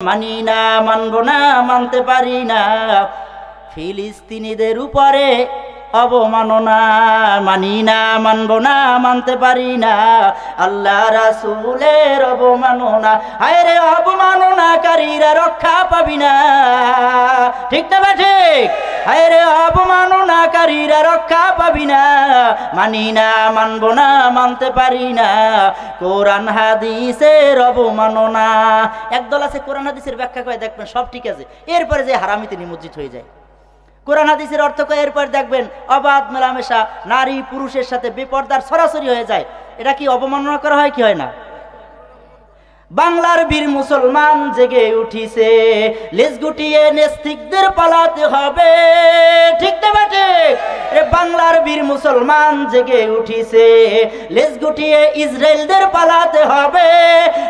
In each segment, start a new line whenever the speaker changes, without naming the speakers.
মানি না, মানব না, মানতে পারি না ফিলিস্তিনিদের উপরে অবমাননা। মানি না, মানব না, মানতে পারি না আল্লাহ রাসূলের অবমাননা। হায় রে অবমাননাকারীরা রক্ষা পাবি না, ঠিক না ঠিক? হায় রে অবমাননাকারীরা রক্ষা পাবি না। মানি না, মানব না, মানতে পারি না কোরআন হাদিসের অবমাননা। একদল আছে কোরআন হাদিসের ব্যাখ্যা করে দেখবেন সব ঠিক আছে, এরপরে যে হারামিতে নিমজ্জিত হয়ে যায়। কোরআন হাদিসের অর্থ করে এরপর দেখবেন অবাধ মেলামেশা, নারী পুরুষের সাথে বেপরদার সরাসরি হয়ে যায়। এটা কি অবমাননা করা হয় কি হয় না? বাংলার বীর মুসলমান জেগে উঠিছে, লেজ গুটিয়ে নেস্তিকদের পালাতে হবে, ঠিক না ঠিক? বাংলার বীর মুসলমান জেগে উঠিছে, লেজ গুটিয়ে ইসরায়েলদের পালাতে হবে,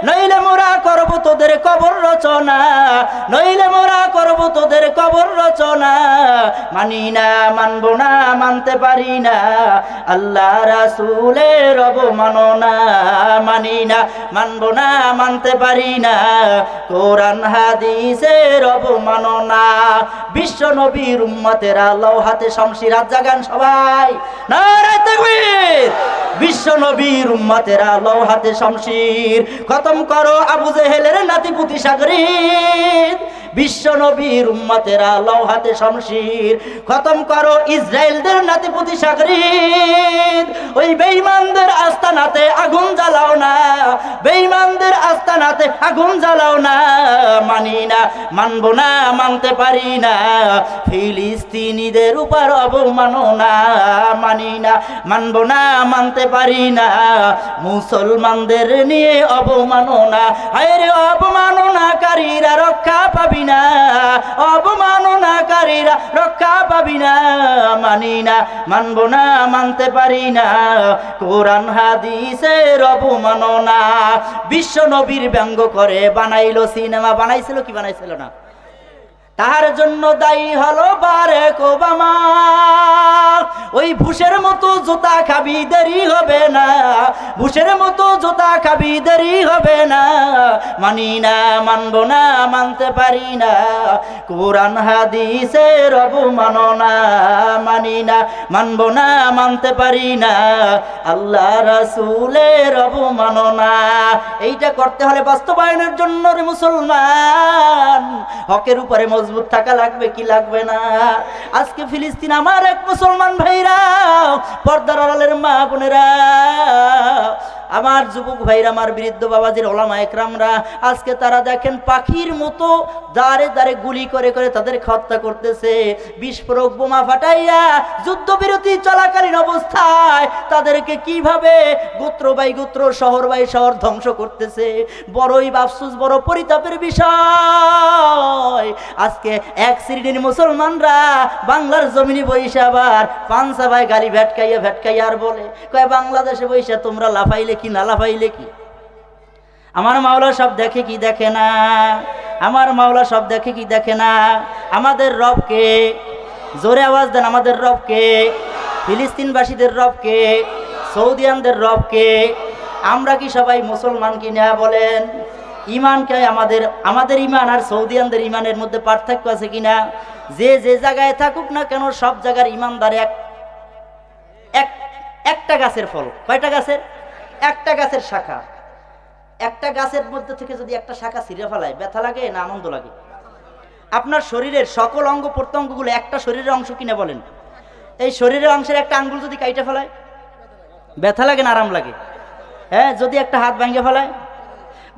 নইলে মোরা করব তোদের কবর রচনা, নইলে মোরা করব তোদের কবর রচনা। মানি না, মানব না, মানতে পারি না আল্লাহ রাসূলের অবমাননা। মানি না, মানব না, মানতে পারি না কোরআন হাদিসের অবমাননা। বিশ্ব নবীর উম্মতেরা লৌহাতে শমশির হাত জাগান সবাই, নারায়ে তাকবীর। বিশ্ব নবীর উম্মতেরা লৌহাতে শমশির, খতম করো আবু জেহেলের নাতিপুতি সাগরিদ। বিশ্ব নবীর উম্মতেরা লৌহাতে শমশির, খতম করো ইসরায়েলদের নাতিপুতি সাগরিদ। ওই বেঈমানদের আস্তানাতে আগুন জ্বালাও না, বেঈমানদের আস্তানাতে আগুন জ্বালাও না। মানি না, মানব না, মানতে পারি না ফিলিস্তিনিদের উপর অবমাননা। মানি না, মানব না, মানতে পারি না মুসলমানদের নিয়ে অবমাননা। হায় রে অবমাননাকারীরা রক্ষা পাবি না, অবমাননাকারীরা রক্ষা পাবি না। মানি না, মানব না, মানতে পারি না কোরআন হাদিসের অবমাননা। বিশ্ব নবীর ব্যঙ্গ করে বানাইলো সিনেমা, বানাইছিল কি বানাইছিল না? তার জন্য দায়ী হলো বারাক ওবামা। ওই ভুষের মতো জুতা খাবি, দেরি হবে না, ভুষের মতো জুতা খাবি, দেরি হবে না। মানি না, মানব না, মানতে পারি না কোরআন হাদিসের অবমাননা। মানি না, মানব না, মানতে পারি না আল্লাহ রাসূলের অবমাননা। এইটা করতে হলে বাস্তবায়নের জন্য রে মুসলমান হকের উপরে মজবুত থাকা লাগবে কি লাগবে না? আজকে ফিলিস্তিন আমার এক মুসলমান ভাইরা, পর্দার আড়ালের মা বোনেরা, আমার যুবক ভাইরা, আমার বৃদ্ধ বাবাজির ওলামা একরামরা, আজকে তারা দেখেন পাখির মতো দাঁড়ে দাঁড়ে গুলি করে করে তাদের হত্যা করতেছে। বিস্ফোরক বোমা ফাটাইয়া যুদ্ধবিরতি চলাকালীন অবস্থায় তাদেরকে কিভাবে গোত্র বাই গোত্র, শহর বাই শহর ধ্বংস করতেছে। বড়ই আফসোস, বড় পরিতাপের বিষয়। আজকে এক শ্রেণীর মুসলমানরা বাংলার জমিনে বইসা আবার পাঁচা ভাই গালি ভেটকাইয়া ভেটকাইয়া আর বলে কয় বাংলাদেশে বইসা তোমরা লাফাইলে কি না লাফাইলে কি? আমার মাওলা সব দেখে কি দেখে না? আমার মাওলা সব দেখে কি দেখে না? আমাদের রবকে, জোরে আওয়াজ দেন, আমাদের রবকে, ফিলিস্তিনবাসীদের রবকে, সৌদিয়ানদের রবকে। আমরা কি সবাই মুসলমান কি না বলেন? ইমানকে আমাদের ইমান আর সৌদিয়ানদের ইমানের মধ্যে পার্থক্য আছে কিনা? যে যে জায়গায় থাকুক না কেন সব জায়গার ইমানদার একটা গাছের ফল। কয়টা গাছের? একটা গাছের শাখা। একটা গাছের মধ্যে থেকে যদি একটা শাখা ছিঁড়ে ফেলায় ব্যথা লাগে না আনন্দ লাগে? আপনার শরীরের সকল অঙ্গ প্রত্যঙ্গগুলো একটা শরীরের অংশ কিনা বলেন? এই শরীরের অংশের একটা আঙ্গুল যদি কাইটে ফেলায় ব্যথা লাগে না আরাম লাগে? হ্যাঁ, যদি একটা হাত ভেঙে ফেলায়?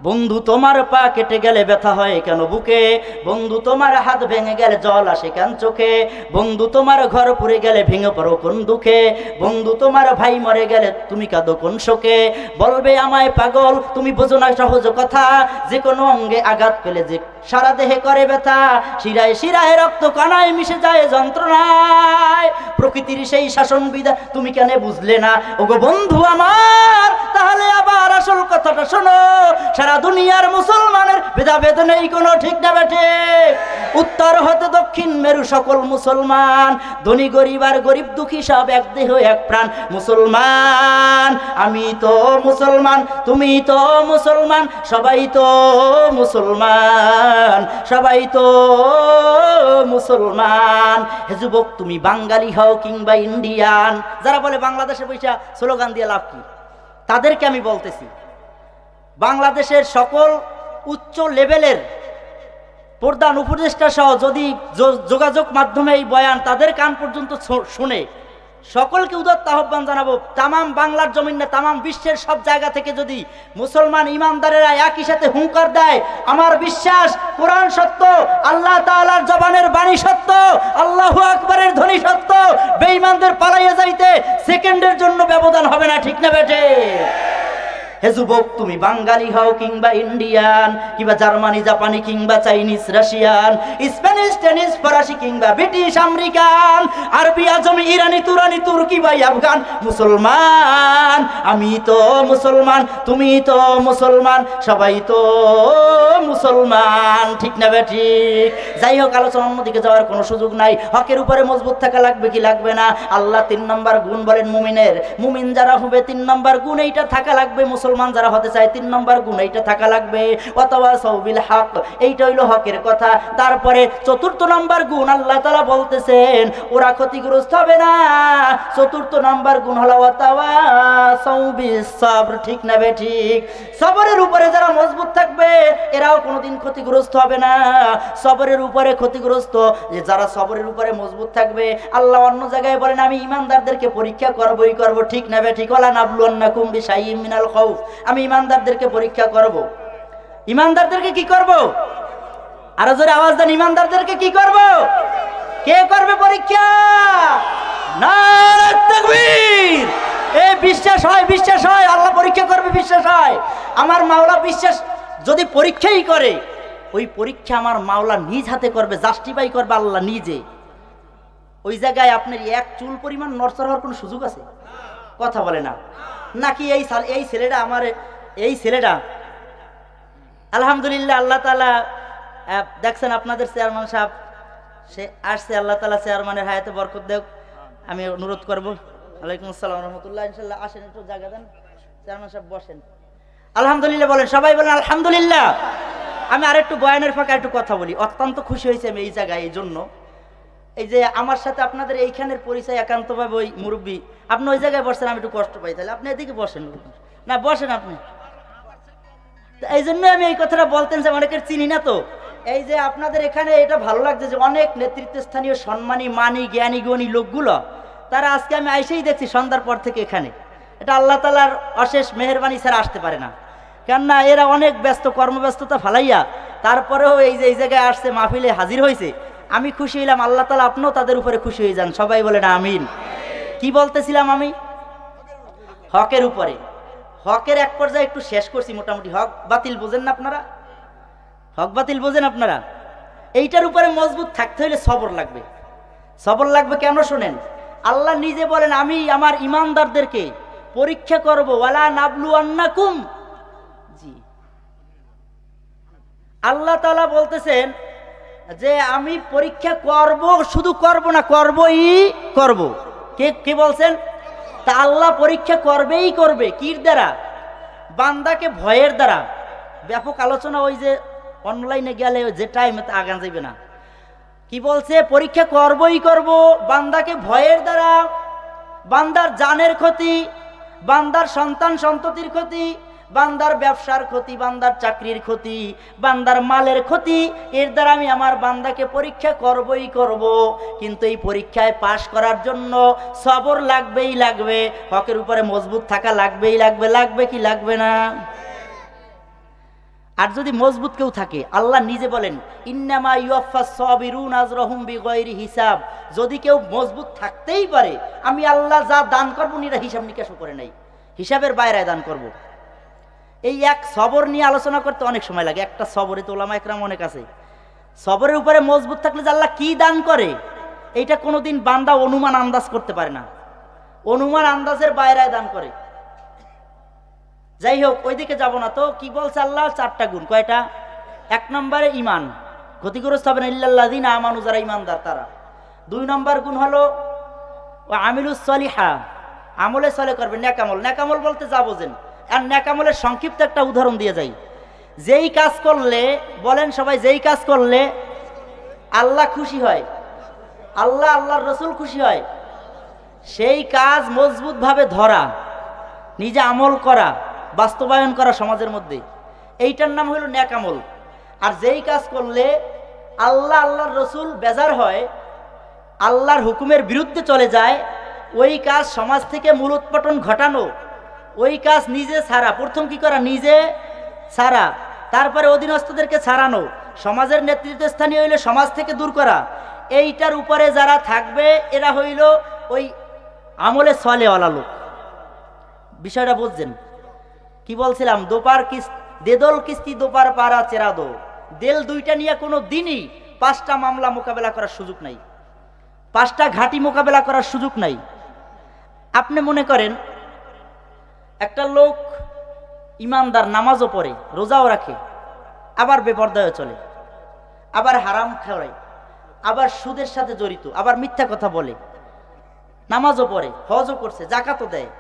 বন্ধু তোমার পা কেটে গেলে ব্যথা হয় কেন বুকে? বন্ধু তোমার হাত ভেঙে গেলে জল আসে কেন চোখে? বন্ধু তোমার ঘর পুড়ে গেলে ভেঙে পড়ো কোন দুঃখে? বন্ধু তোমার ভাই মরে গেলে তুমি কাঁদো কোন শোকে? বলবে আমায় পাগল, তুমি বোঝো না সহজ কথা, যে কোনো অঙ্গে আঘাত পেলে যে সারা দেহে করে ব্যথা, শিরায় শিরায় রক্ত কানায় মিশে যায় যন্ত্রণায়, প্রকৃতির সেই শাসন বিধান তুমি কেন বুঝলে না? ওগো বন্ধু আমার, তাহলে আবার আসল কথাটা শোনো। সারা সারা দুনিয়ার মুসলমানের ভেদাভেদ নেই কোনো, ঠিক না বেঠে? উত্তর হতে দক্ষিণ মেরু সকল মুসলমান, ধনী গরিব আর গরিব দুঃখী সব এক দেহ এক প্রাণ মুসলমান। আমি তো মুসলমান, তুমি তো মুসলমান, সবাই তো মুসলমান, সবাই তো মুসলমান। হে যুবক, তুমি বাঙালি হও কিংবা ইন্ডিয়ান, যারা বলে বাংলাদেশে পয়সা স্লোগান দিয়ে লাভ কি, তাদেরকে আমি বলতেছি, বাংলাদেশের সকল উচ্চ লেভেলের প্রধান উপদেষ্টা সহ যদি যোগাযোগ মাধ্যমে এই বয়ান তাদের কান পর্যন্ত শুনে, সকলকে উদাত্ত আহ্বান জানাবো, তামাম বাংলার জমিন না তামাম বিশ্বের সব জায়গা থেকে যদি মুসলমান ইমানদারেরা একই সাথে হুঙ্কার দেয়, আমার বিশ্বাস কোরআন সত্য, আল্লাহ তাআলার জবানের বাণী সত্য, আল্লাহু আকবারের ধ্বনি সত্য, বেঈমানদের পালাইয়া যাইতে সেকেন্ডের জন্য ব্যবধান হবে না, ঠিক না বেটে? হে যুবক, তুমি বাঙালি হও কিংবা ইন্ডিয়ান, কিংবা জার্মানি জাপানি কিংবা চাইনিজ রাশিয়ান, স্প্যানিশ টেনিস ফরাসি কিংবা ব্রিটিশ আমেরিকান, আরবি আজমি ইরানি তুরানি তুর্কি বা আফগান মুসলমান। আমি তো মুসলমান, তুমি তো মুসলমান, সবাই তো মুসলমান, ঠিক না বেঠিক? যাই হোক, আলোচনা অন্যদিকে যাওয়ার কোনো সুযোগ নাই। হকের উপরে মজবুত থাকা লাগবে কি লাগবে না? আল্লাহ 3 নম্বর গুণ বলেন মুমিনের, মুমিন যারা হবে 3 নম্বর গুণ এইটা থাকা লাগবে, মুসলমান যারা হতে চায় 3 নম্বর গুণ এইটা থাকা লাগবে, ওয়াতাওয়াসাউ বিল হক, এইটা হইল হকের কথা। তারপরে 4th নম্বর গুণ আল্লাহ তাআলা বলতেছেন ওরা ক্ষতিগ্রস্ত হবে না, 4th নম্বর গুণ হলো ওয়াতাওয়াসাউ বিস সবর, ঠিক না বেঠিক? সবরের উপরে যারা মজবুত থাকবে এরাও কোনোদিন ক্ষতিগ্রস্ত হবে না। সবরের উপরে ক্ষতিগ্রস্ত যে যারা সবরের উপরে মজবুত থাকবে, আল্লাহ অন্য জায়গায় বলেন আমি ইমানদারদেরকে পরীক্ষা করবই করব, ঠিক না বেঠিক? ওয়ালা নাবলুয়ান্নাকুম বিশাইইম মিনাল খাউফ, আমি ইমানদারদেরকে পরীক্ষা করব। ইমানদারদেরকে কি করব? আরো জোরে আওয়াজ দেন, ইমানদারদেরকে কি করব? কে করবে পরীক্ষা? নারে তাকবীর! এই বিশ্বাস হয়, বিশ্বাস হয় আল্লাহ পরীক্ষা করবে, বিশ্বাস হয়। আমার মাওলা বিশ্বাস যদি পরীক্ষাই করে, ওই পরীক্ষা আমার মাওলা নিজ হাতে করবে, জাস্টিফাই করবে আল্লাহ নিজে। ওই জায়গায় আপনার এক চুল পরিমাণ নড়চড় হওয়ার কোনো সুযোগ আছে? কথা বলে না। নাকি এই ছেলেটা আমার এই ছেলেটা আলহামদুলিল্লাহ আল্লাহ তাআলা দেখছেন আপনাদের চেয়ারম্যান সাহেব সে আসছে, আল্লাহ তাআলা চেয়ারম্যানের হায়াতে বরকত দেখ। আমি অনুরোধ করব, ওয়ালাইকুম আসসালাম ওয়া রাহমাতুল্লাহ, ইনশাআল্লাহ আসেন, একটু জায়গা দেন, চেয়ারম্যান সাহেব বসেন। আলহামদুলিল্লাহ বলেন, সবাই বলেন আলহামদুলিল্লাহ। আমি আরেকটু বয়ানের ফাঁকে একটু কথা বলি, অত্যন্ত খুশি হয়েছে আমি এই জায়গায়, এই জন্য এই যে আমার সাথে আপনাদের এইখানের পরিচয় একান্তভাবে ওই মুরব্বী, আপনি ওই জায়গায় বসেন, আমি একটু কষ্ট পাই, তাহলে আপনি এদিকে বসেন না, বসেন আপনি। এই জন্য আমি এই কথাটা বলতেন যে অনেকের চিনি না তো, এই যে আপনাদের এখানে এটা ভালো লাগছে যে অনেক নেতৃত্বস্থানীয় সম্মানী মানী জ্ঞানী গুণী লোকগুলো তারা আজকে আমি আইসেই দেখছি সন্ধ্যার পর থেকে এখানে। এটা আল্লাহ তাআলার অশেষ মেহেরবানি ছাড়া আসতে পারে না, কেননা এরা অনেক ব্যস্ত, কর্মব্যস্ততা ফালাইয়া তারপরেও এই যে এই জায়গায় আসছে, মাহফিলে হাজির হয়েছে। আমি খুশি হইলাম, আল্লাহ তাআলা আপনিও তাদের উপরে খুশি হয়ে যান, সবাই বলেন আমিন। কি বলতেছিলাম আমি? হকের উপরে, হকের এক পর্যায়ে একটু শেষ করছি মোটামুটি। হক বাতিল বোঝেন না আপনারা? হক বাতিল বোঝেন আপনারা? এইটার উপরে মজবুত থাকতে হলে সবর লাগবে। সবর লাগবে কেন শোনেন, আল্লাহ নিজে বলেন আমি আমার ইমানদারদেরকে পরীক্ষা করব, ওয়ালা নাবলুয়ান্নাকুম। জি, আল্লাহ তাআলা বলতেছেন যে আমি পরীক্ষা করব, শুধু করব না, করবই করব। কে বলছেন? তা আল্লাহ পরীক্ষা করবেই করবে। কির দ্বারা? বান্দাকে ভয়ের দ্বারা। ব্যাপক আলোচনা ওই যে অনলাইনে গেলে যে টাইমে আগান যাইবে না। কি বলছে? পরীক্ষা করবই করব বান্দাকে ভয়ের দ্বারা। বান্দার জানের ক্ষতি, বান্দার সন্তান সন্ততির ক্ষতি, বান্দার ব্যবসার ক্ষতি, বান্দার চাকরির ক্ষতি, বান্দার মালের ক্ষতি, এর দ্বারা আমি আমার বান্দাকে পরীক্ষা করবই করব। কিন্তু এই পরীক্ষায় পাশ করার জন্য সবর লাগবেই লাগবে, হকের উপরে মজবুত থাকা লাগবেই লাগবে। লাগবে কি লাগবে না? আর যদি মজবুত কেউ থাকে, আল্লাহ নিজে বলেন ইন্নামা ইউয়াফাস সাবিরুন আজরাহুম বিগাইরি হিসাব। যদি কেউ মজবুত থাকতেই পারে, আমি আল্লাহ যা দান করবো নিরা হিসাব নিকাশও করে নাই, হিসাবের বাইরে দান করব। এই এক সবর নিয়ে আলোচনা করতে অনেক সময় লাগে। একটা সবরে তো ওলামা একরাম অনেক আছে। সবরের উপরে মজবুত থাকলে যে আল্লাহ কি দান করে এইটা কোনোদিন বান্দা অনুমান আন্দাজ করতে পারে না, অনুমান আন্দাজের বাইরে দান করে। যাই হোক, ওইদিকে যাব না। তো কি বলছে আল্লাহ? 4টা গুণ। কয়টা? 1 নম্বরে ইমান, ক্ষতিগ্রস্ত হবে না, ইল্লাল্লাযিনা আমানু, যারা ইমানদার তারা। 2 নম্বর গুণ হলো ওয়া আমিলুস সলিহা, আমলে সলে করবে, নেকামল। নেকামল বলতে যা বোঝেন, আর নেকামলের সংক্ষিপ্ত একটা উদাহরণ দিয়ে যাই। যেই কাজ করলে, বলেন সবাই, যেই কাজ করলে আল্লাহ খুশি হয়, আল্লাহ আল্লাহর রসুল খুশি হয়, সেই কাজ মজবুতভাবে ধরা, নিজে আমল করা, বাস্তবায়ন করা সমাজের মধ্যে, এইটার নাম হলো নেকামল। আর যেই কাজ করলে আল্লাহ আল্লাহর রসুল বেজার হয়, আল্লাহর হুকুমের বিরুদ্ধে চলে যায়, ওই কাজ সমাজ থেকে মূলোৎপাটন ঘটানো, ওই কাজ নিজে ছাড়া, প্রথম কি করা? নিজে ছাড়া, তারপরে অধীনস্থদেরকে ছাড়ানো, সমাজের নেতৃত্বস্থানীয় হইলে সমাজ থেকে দূর করা, এইটার উপরে যারা থাকবে এরা হইল ওই আমলে সলেওয়ালা লোক। বিষয়টা বুঝছেন? কি বলছিলাম? দোপার কিস্তি, দেদল কিস্তি দোপার পাড়া চেরা দো, দেল দুইটা নিয়ে কোনো দিনই 5টা মামলা মোকাবেলা করার সুযোগ নাই, 5টা ঘাঁটি মোকাবেলা করার সুযোগ নাই। আপনি মনে করেন একটা লোক ইমানদার, নামাজও পড়ে, রোজাও রাখে, আবার বেপরদায় চলে, আবার হারাম খায়, আবার সুদের সাথে জড়িত, আবার মিথ্যা কথা বলে, নামাজও পড়ে, হজও করছে, জাকাতও দেয়।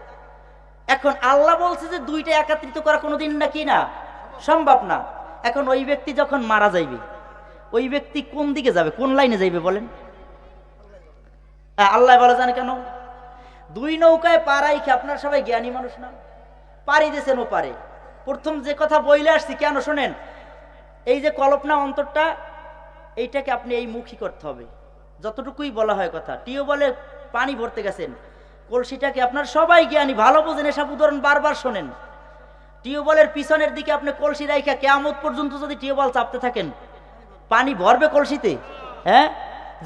এখন আল্লাহ বলছে যে দুইটা একত্রিত করা কোনোদিন নাকি না সম্ভব না। এখন ওই ব্যক্তি যখন মারা যাইবে, ওই ব্যক্তি কোন দিকে যাবে, কোন লাইনে যাইবে বলেন? আল্লাহ বলা জানে কেন? 2 নৌকায় পাড়াই খে, আপনার সবাই জ্ঞানী মানুষ না, পাড়ি দিয়েছেন ও পারে। প্রথম যে কথা বইলে আসছি কেন শোনেন, এই যে কল্পনা অন্তরটা, এইটাকে আপনি এই মুখী করতে হবে। যতটুকুই বলা হয় কথা, টিউবওয়েলে পানি ভরতে গেছেন, কলসিটাকে, আপনার সবাই জ্ঞানী, ভালো বোঝেন, এসব উদাহরণ বারবার শোনেন। টিউবওয়েলের পিছনের দিকে আপনি কলসি রাইখা কিয়ামত পর্যন্ত যদি টিউবওয়েল চাপতে থাকেন, পানি ভরবে কলসিতে? হ্যাঁ,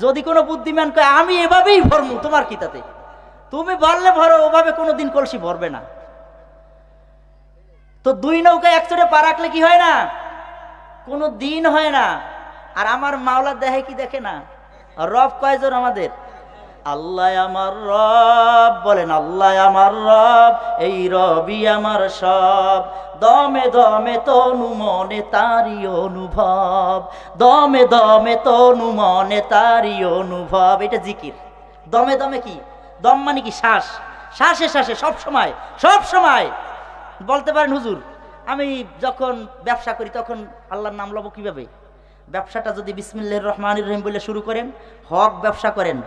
যদি কোনো বুদ্ধিমান কয় আমি এভাবেই ভরমু, তোমার কি তাতে? তুমি ভরলে ভরো, ওভাবে কোনোদিন কলসি ভরবে না। তো 2 নৌকায় একচোটে পা রাখলে কি হয় না? কোনো দিন হয় না। আর আমার মাওলা দেখে কি দেখে না? রব কয়জন আমাদের? আল্লাহ আমার রব, বলেন আল্লাহ আমার রব, এই রবই আমার সব, দমে দমে তনু মনে তারি অনুভব, দমে দমে তনু মনে তারি অনুভব। এটা জিকির। দমে দমে কি? দম মানে কি? শ্বাস, শ্বাসে শ্বাসে, সব সময়, সব সময়। বলতে পারেন হুজুর আমি যখন ব্যবসা করি তখন আল্লাহর নাম লব কিভাবে? ব্যবসাটা যদি বিসমিল্লাহির রহমানির রহিম বলে শুরু করেন, হক ব্যবসা করেন,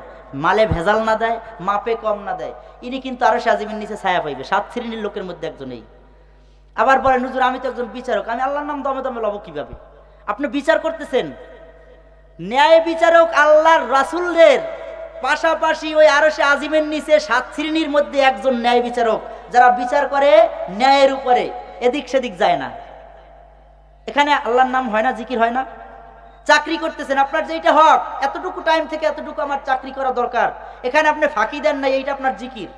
মালে ভেজাল না দেয়, মাপে কম না দেয়, ইনি কিন্তু আরো আজিমের নিচে ছায়া পাইবে, 7 শ্রেণীর লোকের মধ্যে একজনেই। আবার বলেন হুজুর আমি তো একজন বিচারক, আমি আল্লাহর নাম দমে দমে লব কিভাবে? আপনি বিচার করতেছেন, ন্যায় বিচারক আল্লাহর রাসূলদের পাশাপাশি ওই আরশে আজিমের নিচে 7 শ্রেণীর মধ্যে একজন ন্যায় বিচারক, যারা বিচার করে ন্যায়ের উপরে, এদিক সেদিক যায় না। এখানে আল্লাহর নাম হয় না, জিকির হয় না? চাকরি করতেছেন, আপনার যেটা হক, এতটুকু টাইম থেকে এতটুকু আমার চাকরি করা দরকার, এখানে আপনি ফাঁকি দেন না, এইটা আপনার জিকির।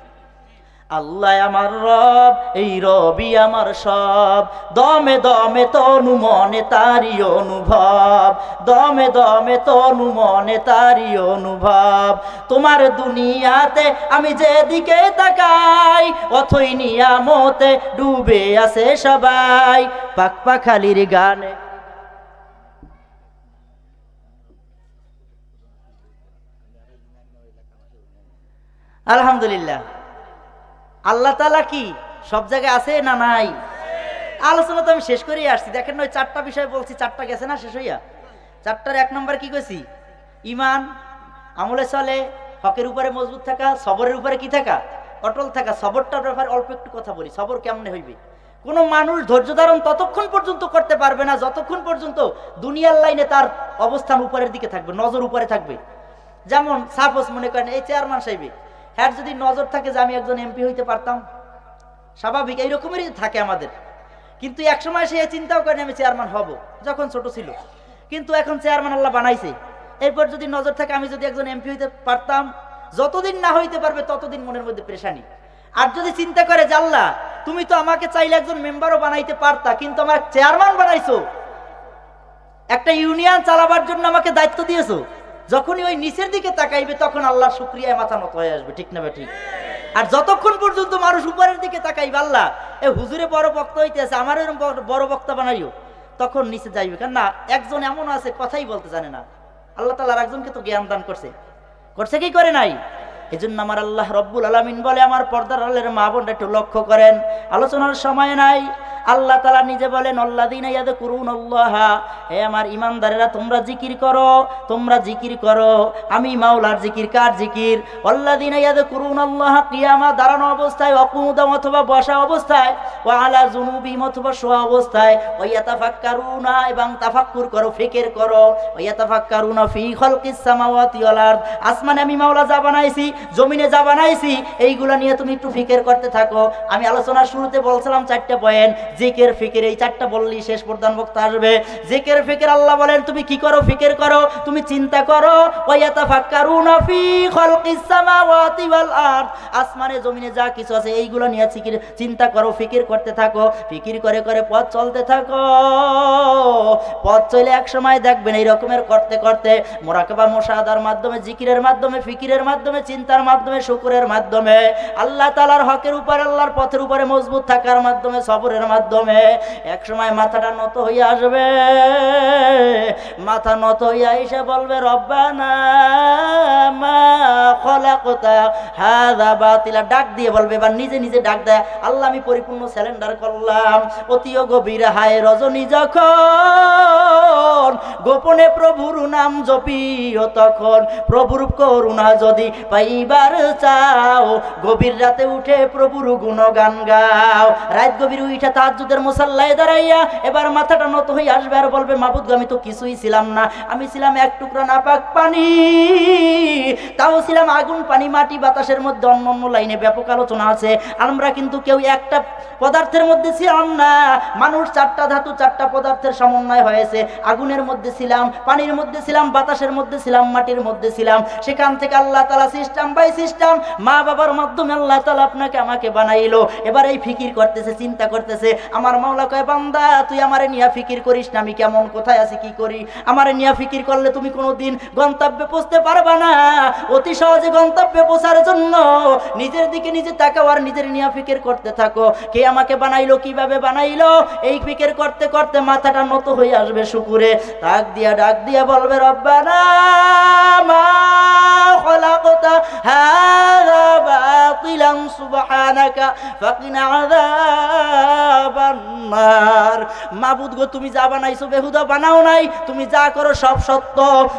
আল্লাহ আমার রব, এই রবই আমার সব, দমে দমে তনু মনে তারি অনুভব, দমে দমে তনু মনে তারি অনুভব। তোমার দুনিয়াতে আমি যেদিকে তাকাই, অথই নিয়ামতে ডুবে আছে সবাই, পাক পাখালির গানে। আলহামদুলিল্লাহ। আল্লাহ তাআলা কি সব জায়গায় আছে না নাই? আলোচনা তো আমি শেষ করেই আসছি। দেখেন ওই 4টা বিষয় বলছি, 4টা গেছে না শেষ হইয়া? 4টার 1 নম্বর কি কইছি? ইমান, আমলে চলে, হকের উপরে মজবুত থাকা, সবরের উপরে কি থাকা? অটল থাকা। সবরটার ব্যাপারে অল্প একটু কথা বলি। সবর কেমনে হইবে? কোনো মানুষ ধৈর্য ধারণ ততক্ষণ পর্যন্ত করতে পারবে না যতক্ষণ পর্যন্ত দুনিয়ার লাইনে তার অবস্থান উপরের দিকে থাকবে, নজর উপরে থাকবে। যেমন সাপোজ মনে করেন এই চেয়ারম্যান সাহেব, হ্যাঁ যদি নজর থাকে যে আমি একজন এমপি হইতে পারতাম, স্বাভাবিক এই রকমেরই থাকে আমাদের। কিন্তু একসময় সে চিন্তাও করেন আমি চেয়ারম্যান হব, যখন ছোট ছিল। কিন্তু এখন চেয়ারম্যান আল্লাহ বানাইছে। এরপর যদি নজর থাকে আমি যদি একজন এমপি হইতে পারতাম, যতদিন না হইতে পারবে ততদিন মনের মধ্যে পেরেশানি। আর যদি চিন্তা করে যে আল্লাহ তুমি তো আমাকে চাইলে একজন মেম্বারও বানাইতে পারতা, কিন্তু আমার চেয়ারম্যান বানাইছো, একটা ইউনিয়ন চালাবার জন্য আমাকে দায়িত্ব দিয়েছো, যখনই ওই নিচের দিকে তাকাইবে তখন আল্লাহর শুকরিয়ায় মাথা নত হয়ে আসবে। ঠিক না ঠিক? আর যতক্ষণ পর্যন্ত মানুষ উপরের দিকে তাকাইবে আল্লাহ এ হুজুরে বড় বক্তা হইতেছে আমার এরকম বড় বক্তা বানাইও, তখন নিচে যাইবে। কেন না একজন এমন আছে কথাই বলতে জানে না, আল্লাহ তাআলা আর একজনকে তো জ্ঞান দান করছে, করছে কি করে নাই? এজন্য আমার আল্লাহ রব্বুল আলামিন বলে, আমার পর্দার আলের মা বোনরা একটু লক্ষ্য করেন, আলোচনার সময় নাই। আল্লাহ তাআলা নিজে বলেন আল্লাযীনা ইয়াযকুরুনাল্লাহ, হে আমার ঈমানদারেরা তোমরা জিকির করো, তোমরা জিকির করো। আমি মাওলার জিকির, কার জিকির? আল্লাযীনা ইয়াযকুরুনাল্লাহ কিয়ামা, দাঁড়ানো অবস্থায়, ওয়াকুদাম অথবা বসা অবস্থায়, ওয়া আলা জুনুবিহিম অথবা শোয়া অবস্থায়, ওয়া ইয়াতাফাক্কারুনা এবং তাফাক্কুর করো, ফিকির করো, ওয়া ইয়াতাফাক্কারুনা ফি খালকিস সামাওয়াতি ওয়াল আরদ, আসমানে আমি মাওলা যা বানাইছি, জমিনে যা বানাইছি, এইগুলা নিয়ে তুমি একটু ফিকির করতে থাকো। আমি আলোচনার শুরুতে বলছিলাম 4টা পয়েন্ট, জিকির ফিকির, এই 4টা বললেই শেষ প্রধান বক্তা আসবে। জিকির ফিকির, আল্লাহ বলেন তুমি কি করো? ফিকির করো, তুমি চিন্তা করো। ওয়া ইয়াতাফাক্কারুনা ফি খালকিস সামাওয়াতি ওয়াল আরদ, আসমানে জমিনে যা কিছু আছে এইগুলা নিয়ে চিন্তা করো, ফিকির করতে থাকো। ফিকির করে করে পথ চলতে থাকো। পথ চলে এক সময় দেখবেন এই রকমের করতে করতে মুরাকাবা মুশাহাদার মাধ্যমে, জিকিরের মাধ্যমে, ফিকিরের মাধ্যমে, চিন্তার মাধ্যমে, শুকরের মাধ্যমে, আল্লাহ তাআলার হকের উপরে, আল্লাহর পথের উপরে মজবুত থাকার মাধ্যমে, সবরের মাধ্যমে এক সময় মাথাটা নত হয়ে আসবে। মাথা নত হইয়া এসে বলবে রব্বানা মা খলাকতা হাযা বাতিলা, ডাক দিয়ে বলবে, বা নিজে নিজে ডাক দেয়, আল্লাহ আমি পরিপূর্ণ সারেন্ডার করলাম। অতিও গভীর হায় রজনী যখন গোপনে প্রভুর নাম জপিও, তখন প্রভুর করুণা যদি পাইবার চাও, গভীর রাতে উঠে প্রভুর গুণগান গাও। রাত গভীর উঠে তাহাজ্জুদের মুসাল্লায় দাঁড়াইয়া এবার মাথাটা নত হয়ে আসবে আর বলবে মাবুদ গো আমি তো কিছুই ছিলাম না, আমি ছিলাম এক টুকরা নাপাক পানি, তাও ছিলাম আগুন, পানি, মাটি, বাতাসের মধ্যে অন্য অন্য লাইনে ব্যাপক আলোচনা আছে। আমরা কিন্তু কেউ একটা পদার্থের মধ্যে ছিলাম না। মানুষ 4টা ধাতু, 4টা পদার্থের সমন্বয় হয়েছে। আগুনের মধ্যে ছিলাম, পানির মধ্যে ছিলাম, বাতাসের মধ্যে ছিলাম, মাটির মধ্যে ছিলাম। সেখান থেকে আল্লাহ তাআলা সিস্টেম বাই সিস্টেম, মা বাবার মাধ্যমে আল্লাহ তাআলা আপনাকে আমাকে বানাইলো। এবার এই ফিকির করতেছে, চিন্তা করতেছে। আমার মাওলা কয় বান্দা তুই আমারে নিয়া ফিকির করিস না, আমি কেমন, কোথায় আছি, কি করি। আমারে নিয়া ফিকির করলে তুমি কোনোদিন গন্তব্যে পৌঁছতে পারবা না। অতি সহজে গন্তব্যে পৌঁছার জন্য নিজের দিকে নিজে তাকাও আর নিজের নিয়া ফিকির করতে থাকো। কে আমাকে বানাইলো, কিভাবে বানাইলো, এই ফিকির করতে করতে মাথাটা নত হয়ে আসবে শুকুরে। ডাক দিয়া বলবে রব্বানা মা খলাকতা হাযা বাতিলান সুবহানাকা ফাকিনা আযাবান নার। মাবুদ গো তুমি যা বানাইছো বেহুদা বানাও নাই, তুমি যা করো সব সত্য,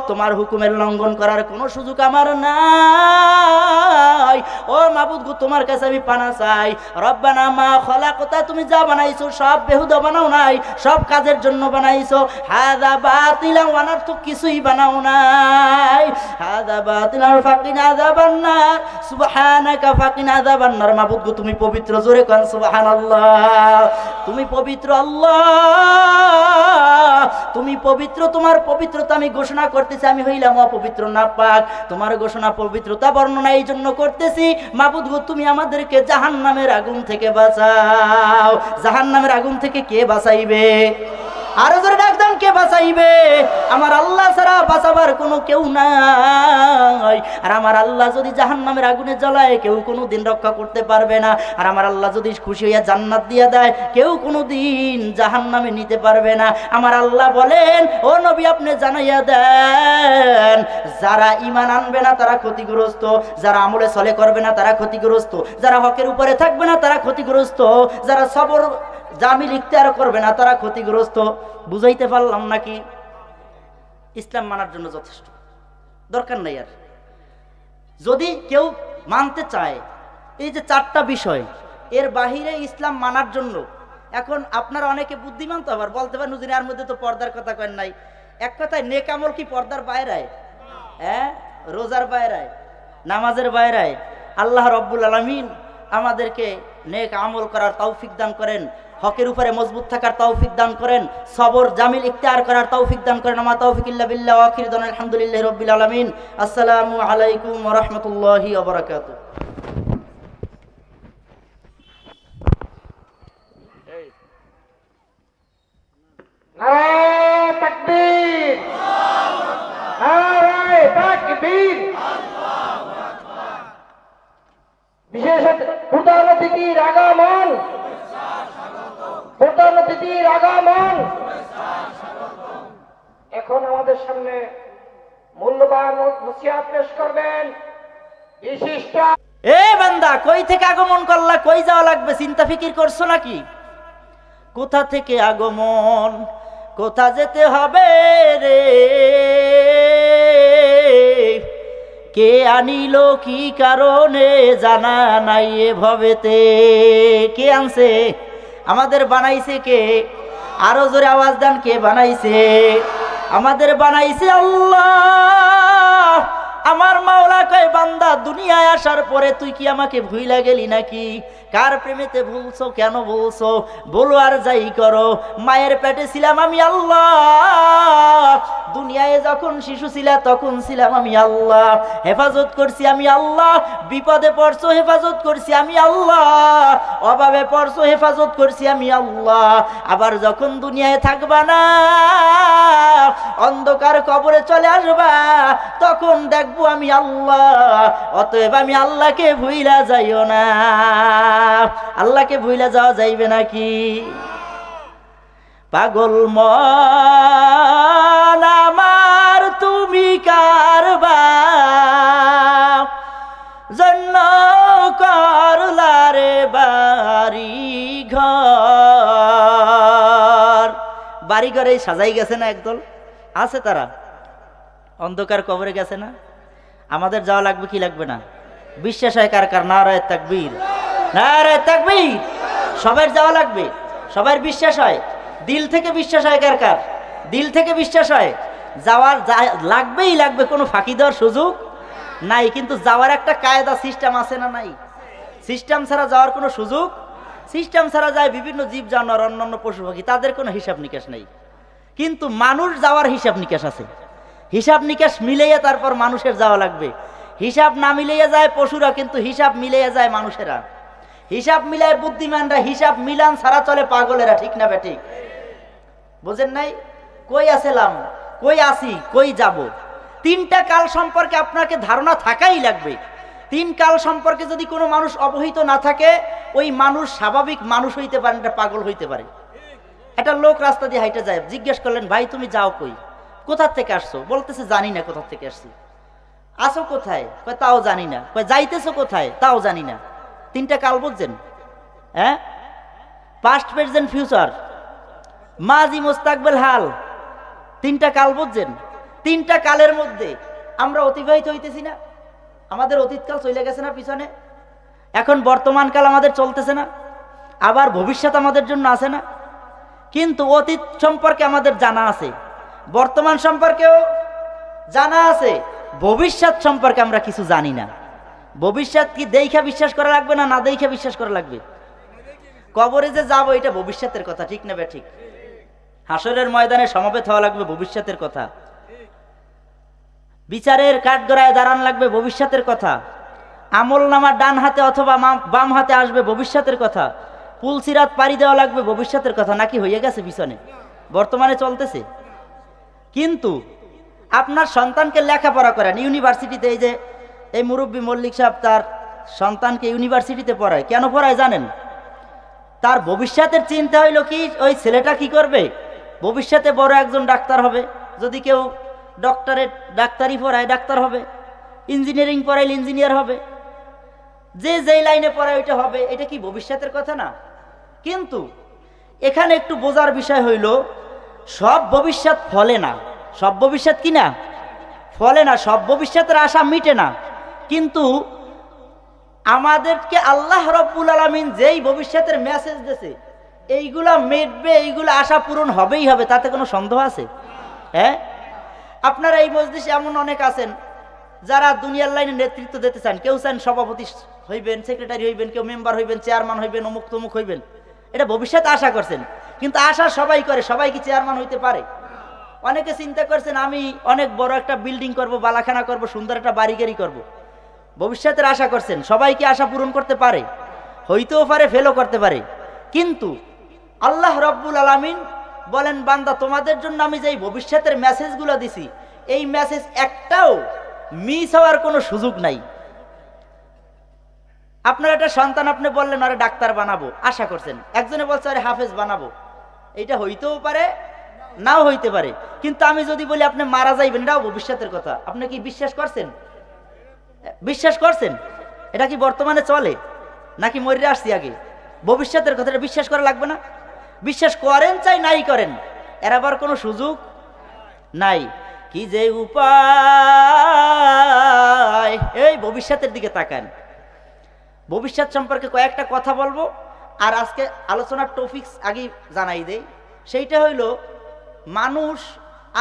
তোমার হুকুমের লঙ্ঘন করার কোনো সুযোগ আমার নাই। ও মাবুদ গো তোমার কাছে আমি পানা চাই। রব্বানা মা খলাকতা, তুমি যা বানাইছো সব বেহুদা বানাও নাই, সব কাজের জন্য বানাইছো। হাযা বাতিলা, অনর্থক কিছুই বানাও নাই। হাযা বাতিলা ফাকিনা আযাবান নার সুবহানাকা ফাকিনা আযাবান নার। মাবুদ গো তুমি পবিত্র, জোরে কোন সুবহানাল্লাহ। তুমি পবিত্র আল্লাহ, তুমি পবিত্র, তোমার পবিত্রতা আমি ঘোষণা করতেছি। আমি হইলাম অপবিত্র, নাপাক, তোমার ঘোষণা পবিত্রতা বর্ণনা এই জন্য করতেছি। মাবুদ গো তুমি আমাদেরকে জাহান্নামের আগুন থেকে বাঁচাও। জাহান্নামের আগুন থেকে কে বাঁচাইবে? আরো জোরে ডাক দেন, কে বাঁচাইবে? আমার আল্লাহ ছাড়া বাঁচাবার কোনো কেউ নাই। আর আমার আল্লাহ যদি জাহান্নামের আগুনে জ্বালায় কেউ কোনো দিন রক্ষা করতে পারবে না। আর আমার আল্লাহ যদি খুশি হইয়া জান্নাত দিয়ে দেয় কেউ কোনো দিন জাহান্নামে নিতে পারবে না। আমার আল্লাহ বলেন ও নবী আপনি জানাইয়া দেন, যারা ঈমান আনবে না তারা ক্ষতিগ্রস্ত, যারা আমলে সলে করবে না তারা ক্ষতিগ্রস্ত, যারা হকের উপরে থাকবে না তারা ক্ষতিগ্রস্ত, যারা সবর জামিল ইখতিয়ার করবে না তারা ক্ষতিগ্রস্ত। বুঝাইতে পারলাম নাকি? ইসলাম মানার জন্য যথেষ্ট, দরকার নাই আর। যদি কেউ মানতে চায় এই যে 4টা বিষয়, এর বাহিরে ইসলাম মানার জন্য, এখন আপনারা অনেকে বুদ্ধিমান তো আবার বলতে পারেন হুজুর এর মধ্যে তো পর্দার কথা করেন নাই। এক কথায় নেক আমল কি পর্দার বাইরে? হ্যাঁ, রোজার বাইরে, নামাজের বাইরে। আল্লাহ রব্বুল আলামিন আমাদেরকে নেক আমল করার তৌফিক দান করেন, হকের উপরে মজবুত থাকার তৌফিক দান করেন, সবর জামিল ইখতিয়ার করার তৌফিক দান করেন। আমা তৌফিক ইল্লা বিল্লাহ ওয়া আখিরু দাওয়ানা আলহামদুলিল্লাহি রাব্বিল আলামিন। আসসালামু আলাইকুম ওয়া রাহমাতুল্লাহি ওয়া বারাকাতুহু।
নারে তাকবীর, নারে তাকবীর, বিশেষ অতিথির আগমন। এখন আমাদের সামনে মূল্যবান নসিহত পেশ করবেন বিশিষ্ট।
এ বান্দা, কই থেকে আগমন করলা, কই যাওয়া লাগবে চিন্তা ফিকির করছো নাকি? কোথা থেকে আগমন, কোথা যেতে হবে রে? কে আনিল কি কারণে জানা নাই এ ভবেতে। কে আনছে? আমাদের বানাইছে কে? আরো জোরে আওয়াজ দেন, কে বানাইছে? আমাদের বানাইছে আল্লাহ। আমার মাওলা কয়, বান্দা দুনিয়ায় আসার পরে তুই কি আমাকে ভুইলা গেলি নাকি? কার প্রেমেতে ভুলছো, কেন ভুলছো? বলো আর যাই করো। মায়ের পেটে ছিলাম আমি আল্লাহ, দুনিয়ায় যখন শিশু ছিলা তখন ছিলাম আমি আল্লাহ, হেফাজত করছি আমি আল্লাহ। বিপদে পড়ছো, হেফাজত করছি আমি আল্লাহ। অভাবে পড়ছো, হেফাজত করছি আমি আল্লাহ। আবার যখন দুনিয়ায় থাকবা না, অন্ধকার কবরে চলে আসবা, তখন দেখবো আমি আল্লাহ। অতএব আমি আল্লাহকে ভুইলা যাইও না। আল্লাহকে ভুইলা যাওয়া যাইবে নাকি? পাগল মন আমার তুমি কারবা জন্য করলারে বাড়ি ঘর। বাড়ি ঘরে সাজাই গেছে না একদল আছে, তারা অন্ধকার কবরে গেছে না। আমাদের যাওয়া লাগবে কি লাগবে না? বিশ্বাস হয় কার কার? নারায়ে তাকবীর, নারায়ে তাকবীর। সবার যাওয়া লাগবে, সবার বিশ্বাস হয়, দিল থেকে বিশ্বাস হয় কার কার? দিল থেকে বিশ্বাস হয়। যাওয়ার লাগবেই লাগবে, কোনো ফাঁকি দেওয়ার সুযোগ নাই। কিন্তু যাওয়ার একটা কায়দা সিস্টেম আছে না নাই? সিস্টেম ছাড়া যাওয়ার কোনো সুযোগ, সিস্টেম ছাড়া যায় বিভিন্ন জীব জানোয়ার, অন্যান্য পশু পাখি, তাদের কোনো হিসাব নিকাশ নেই। কিন্তু মানুষ যাওয়ার হিসাব নিকাশ আছে। হিসাব নিকাশ মিলাইয়া তারপর মানুষের যাওয়া লাগবে। হিসাব না মিলাইয়া যায় পশুরা, কিন্তু হিসাব মিলাইয়া যায় মানুষেরা। হিসাব মিলায় বুদ্ধিমানরা, হিসাব মিলান ছাড়া চলে পাগলেরা। ঠিক না বেঠিক? বুঝেন নাই? কই আছিলাম, কই আসি, কই যাব, তিনটা কাল সম্পর্কে আপনাকে ধারণা থাকাই লাগবে। তিন কাল সম্পর্কে যদি কোনো মানুষ অবহিত না থাকে, ওই মানুষ স্বাভাবিক মানুষ হইতে পারে, এটা পাগল হইতে পারে। একটা লোক রাস্তা দিয়ে হাইটে যায়, জিজ্ঞেস করলেন, ভাই তুমি যাও কই, কোথা থেকে আসছো? বলতেছে জানি না কোথা থেকে আসছি। আসো কোথায়? কয় তাও জানি না। কয় যাইতেছো কোথায়? তাও জানি না। তিনটা কাল বুঝছেন? হ্যাঁ, পাস্ট, প্রেজেন্ট, ফিউচার, মাজি, মুস্তাকবেল, হাল। তিনটা কাল বুঝছেন? তিনটা কালের মধ্যে আমরা অতিবাহিত হইতেছি না। আমাদের অতীতকাল চলে গেছে না পিছনে, এখন বর্তমান কাল আমাদের চলতেছে না, আবার ভবিষ্যৎ আমাদের জন্য আছে না। কিন্তু অতীত সম্পর্কে আমাদের জানা আছে, বর্তমান সম্পর্কেও জানা আছে, ভবিষ্যৎ সম্পর্কে আমরা কিছু জানি না। ভবিষ্যৎ কি দেখা বিশ্বাস করা লাগবে না, না দেখা বিশ্বাস করা লাগবে? কবরে যে যাবো এটা ভবিষ্যতের কথা, ঠিক না ঠিক? হাসরের ময়দানে সমবেত হওয়া লাগবে, ভবিষ্যতের কথা। বিচারের কাঠগড়ায় দাঁড়ান লাগবে, ভবিষ্যতের কথা। আমল নামা ডান হাতে অথবা বাম হাতে আসবে, ভবিষ্যতের কথা। পুলসিরাত পাড়ি দেওয়া লাগবে, ভবিষ্যতের কথা। নাকি হয়ে গেছে পিছনে, বর্তমানে চলতেছে। কিন্তু আপনার সন্তানকে লেখাপড়া করেন ইউনিভার্সিটিতে। এই যে এই মুরব্বী মল্লিক সাহেব তার সন্তানকে ইউনিভার্সিটিতে পড়ায়, কেন পড়ায় জানেন? তার ভবিষ্যতের চিন্তা হইল কি, ওই ছেলেটা কি করবে, ভবিষ্যতে বড় একজন ডাক্তার হবে। যদি কেউ ডক্টরেট ডাক্তারি পড়ায় ডাক্তার হবে, ইঞ্জিনিয়ারিং পড়াইলে ইঞ্জিনিয়ার হবে, যে যেই লাইনে পড়ায় ওইটা হবে। এটা কি ভবিষ্যতের কথা না? কিন্তু এখানে একটু বোঝার বিষয় হইল, সব ভবিষ্যৎ ফলে না। সব ভবিষ্যৎ কি না? ফলে না। সব ভবিষ্যতের আশা মিটে না। কিন্তু আমাদেরকে আল্লাহ রব্বুল আলামিন যেই ভবিষ্যতের মেসেজ দিয়েছে, এইগুলা মিটবে, এইগুলা আশা পূরণ হবেই হবে, তাতে কোনো সন্দেহ আছে? হ্যাঁ, আপনারা এই মজলিসে এমন অনেক আছেন যারা দুনিয়ার লাইনে নেতৃত্ব দিতে চান। কেউ চান সভাপতি হইবেন, সেক্রেটারি হইবেন, কেউ মেম্বার হইবেন, চেয়ারম্যান হইবেন, অমুক তমুক হইবেন। এটা ভবিষ্যৎ আশা করছেন। কিন্তু আশা সবাই করে, সবাই কি চেয়ারম্যান হইতে পারে? অনেকে চিন্তা করছেন আমি অনেক বড় একটা বিল্ডিং করব, বালাখানা করব, সুন্দর একটা বাড়ি গাড়ি করব। ভবিষ্যতের আশা করছেন, সবাই কি আশা পূরণ করতে পারে? হইতেও পারে, ফেলও করতে পারে। কিন্তু আল্লাহ রব্বুল আলামিন বলেন, বান্দা তোমাদের জন্য আমি যেই ভবিষ্যতের মেসেজগুলো দিছি, এই মেসেজ একটাও মিস হওয়ার কোনো সুযোগ নাই। আপনার একটা সন্তান, আপনি বললেন আরে ডাক্তার বানাবো, আশা করছেন। একজনে বলছে আরে হাফেজ বানাবো, এইটা হইতেও পারে, নাও হইতে পারে। কিন্তু আমি যদি বলি আপনি মারা যাইবেন, এটাও ভবিষ্যতের কথা, আপনি কি বিশ্বাস করছেন? বিশ্বাস করছেন? এটা কি বর্তমানে চলে নাকি মরে আসছি আগে? ভবিষ্যতের কথাটা বিশ্বাস করা লাগবে না? বিশ্বাস করেন চাই নাই করেন, এর আবার কোনো সুযোগ নাই। কি যে উপায়, এই ভবিষ্যতের দিকে তাকান। ভবিষ্যৎ সম্পর্কে কয়েকটা কথা বলবো, আর আজকে আলোচনার টপিকস আগে জানাই দেই। সেইটা হইল মানুষ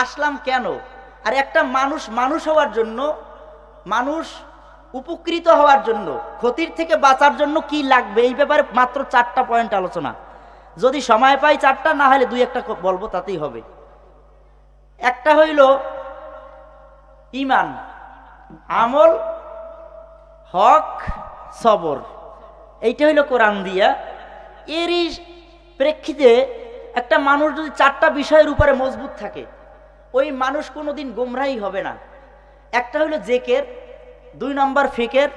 আসলাম কেন, আর একটা মানুষ মানুষ হওয়ার জন্য, মানুষ উপকৃত হওয়ার জন্য, ক্ষতির থেকে বাঁচার জন্য কি লাগবে, এই ব্যাপারে মাত্র 4টা পয়েন্ট আলোচনা। যদি সময় পাই 4টা, না হলে 2-1টা বলবো, তাতেই হবে। একটা হইল ঈমান, আমল, হক, সবর। এইটা হইল কোরআন দিয়া। এরই প্রেক্ষিতে একটা মানুষ যদি 4টা বিষয়ের উপরে মজবুত থাকে, ওই মানুষ কোনোদিন গোমরাহী হবে না। একটা হইল জেকের, 2 নম্বর ফিকের,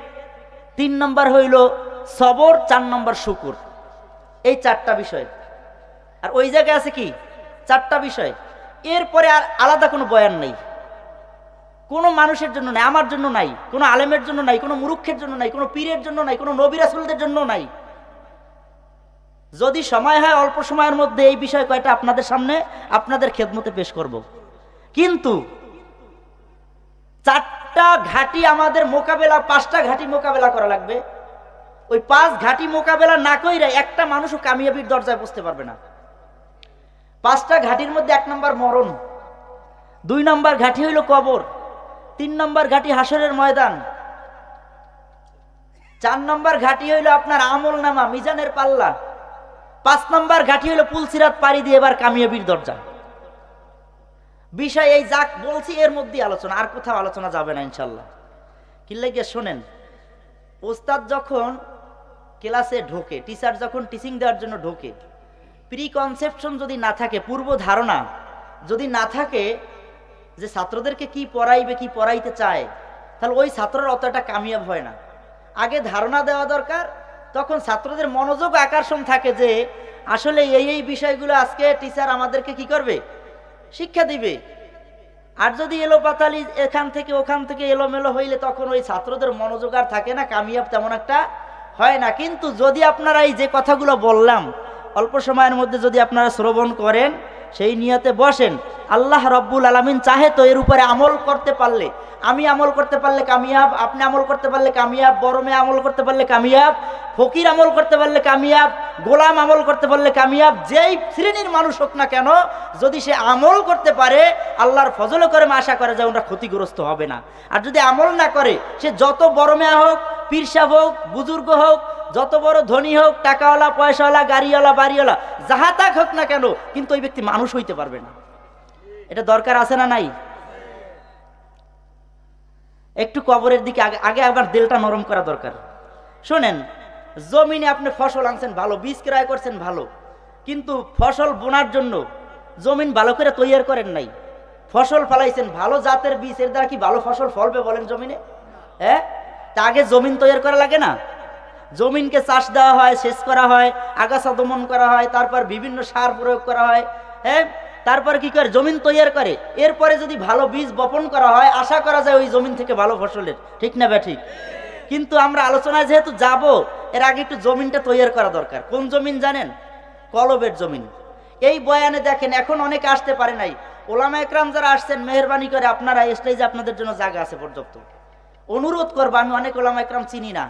3 নম্বর হইল সবর, 4 নম্বর শুকুর। এই 4টা বিষয়। আর ওই জায়গায় আছে কি 4টা বিষয়, এরপরে আর আলাদা কোনো বয়ান নেই। কোনো মানুষের জন্য নাই, আমার জন্য নাই, কোনো আলেমের জন্য নাই, কোনো মুরুক্ষের জন্য নাই, কোনো পীরের জন্য নাই, কোনো নবী রাসূলদের জন্য নাই। যদি সময় হয় অল্প সময়ের মধ্যে এই বিষয় কয়টা আপনাদের সামনে, আপনাদের খেদমতে পেশ করব। কিন্তু 4টা ঘাঁটি আমাদের মোকাবেলা, 5টা ঘাঁটি মোকাবেলা করা লাগবে। ওই 5 ঘাঁটি মোকাবেলা না কইরা একটা মানুষও কামিয়াবির দরজায় বসতে পারবে না। 5টা ঘাঁটির মধ্যে 1 নম্বর মরণ, 2 নম্বর ঘাঁটি হইল কবর, 3 নম্বর ঘাঁটি হাসরের ময়দান, 4 নম্বর ঘাঁটি হইল আপনার আমল নামা, মিজানের পাল্লা, 5 নম্বর ঘাঁটি হইল পুলসিরাত পাড়ি দিয়ে এবার কামিয়াবির দরজা। বিষয় এই যাক বলছি এর মধ্যে আলোচনা, আর কোথাও আলোচনা যাবে না ইনশাল্লাহ। কি লাগে শোনেন, ওস্তাদ যখন ক্লাসে ঢোকে, টিচার যখন টিচিং দেওয়ার জন্য ঢোকে, প্রি কনসেপশন যদি না থাকে, পূর্ব ধারণা যদি না থাকে যে ছাত্রদেরকে কি পড়াইবে, কি পড়াইতে চায়, তাহলে ওই ছাত্রর অতটা কামিয়াব হয় না। আগে ধারণা দেওয়া দরকার, তখন ছাত্রদের মনোযোগ আকর্ষণ থাকে যে আসলে এই বিষয়গুলো আজকে টিচার আমাদেরকে কি করবে, শিক্ষা দিবে। আর যদি এলোপাতালি এখান থেকে ওখান থেকে এলোমেলো হইলে তখন ওই ছাত্রদের মনোযোগ আর থাকে না, কামিয়াব তেমন একটা হয় না। কিন্তু যদি আপনারা এই যে কথাগুলো বললাম অল্প সময়ের মধ্যে যদি আপনারা শ্রবণ করেন, সেই নিয়তে বসেন, আল্লাহ রব্বুল আলামিন চাহে তো এর উপরে আমল করতে পারলে, আমি আমল করতে পারলে কামিয়াব, আপনি আমল করতে পারলে কামিয়াব, বড় মেয়ে আমল করতে পারলে কামিয়াব, ফকির আমল করতে পারলে কামিয়াব, গোলাম আমল করতে পারলে কামিয়াব। যেই শ্রেণীর মানুষ হোক না কেন, যদি সে আমল করতে পারে, আল্লাহর ফজলে করে আশা করে যে ওরা ক্ষতিগ্রস্ত হবে না। আর যদি আমল না করে, সে যত বড় মেয়ে হোক, পীর সাহেব হোক, বুজুর্গ হোক, যত বড় ধনী হোক, টাকাওয়ালা, পয়সাওয়ালা, গাড়িওয়ালা, বাড়িওয়ালা, যাহা তাক হোক না কেন, কিন্তু ওই ব্যক্তি মানুষ হইতে পারবে না। এটা দরকার আছে না নাই? একটু কবরের দিকে আগে আবার দিলটা নরম করা দরকার। শোনেন, জমিনে আপনি ফসল আনছেন ভালো, বীজ ক্রয় করছেন ভালো, কিন্তু ফসল বোনার জন্য জমিন ভালো করে তৈরি করেন নাই। ফসল ফলাইছেন ভালো জাতের বীজ, এর দ্বারা কি ভালো ফসল ফলবে বলেন জমিনে? হ্যাঁ, তা আগে জমিন তৈরি করা লাগে না? জমিনকে চাষ দেওয়া হয়, সেচ করা হয়, আগাছা দমন করা হয়, তারপর বিভিন্ন সার প্রয়োগ করা হয়। হ্যাঁ, তারপর কি করে জমিন তৈরি করে, এরপরে যদি ভালো বীজ বপন করা হয়, আশা করা যায় ওই জমিন থেকে ভালো ফসলের। ঠিক না ঠিক? কিন্তু আমরা আলোচনায় যেহেতু যাব, এর আগে একটু জমিনটা তৈরি করা দরকার। কোন জমিন জানেন? কলবের জমিন। এই বয়ানে দেখেন এখন অনেকে আসতে পারে নাই, ওলামা একরাম যারা আসছেন মেহেরবানি করে আপনারা স্টেজে আপনাদের জন্য জায়গা আছে পর্যাপ্ত। অনুরোধ করবো, আমি অনেক ওলামা একরাম চিনি না,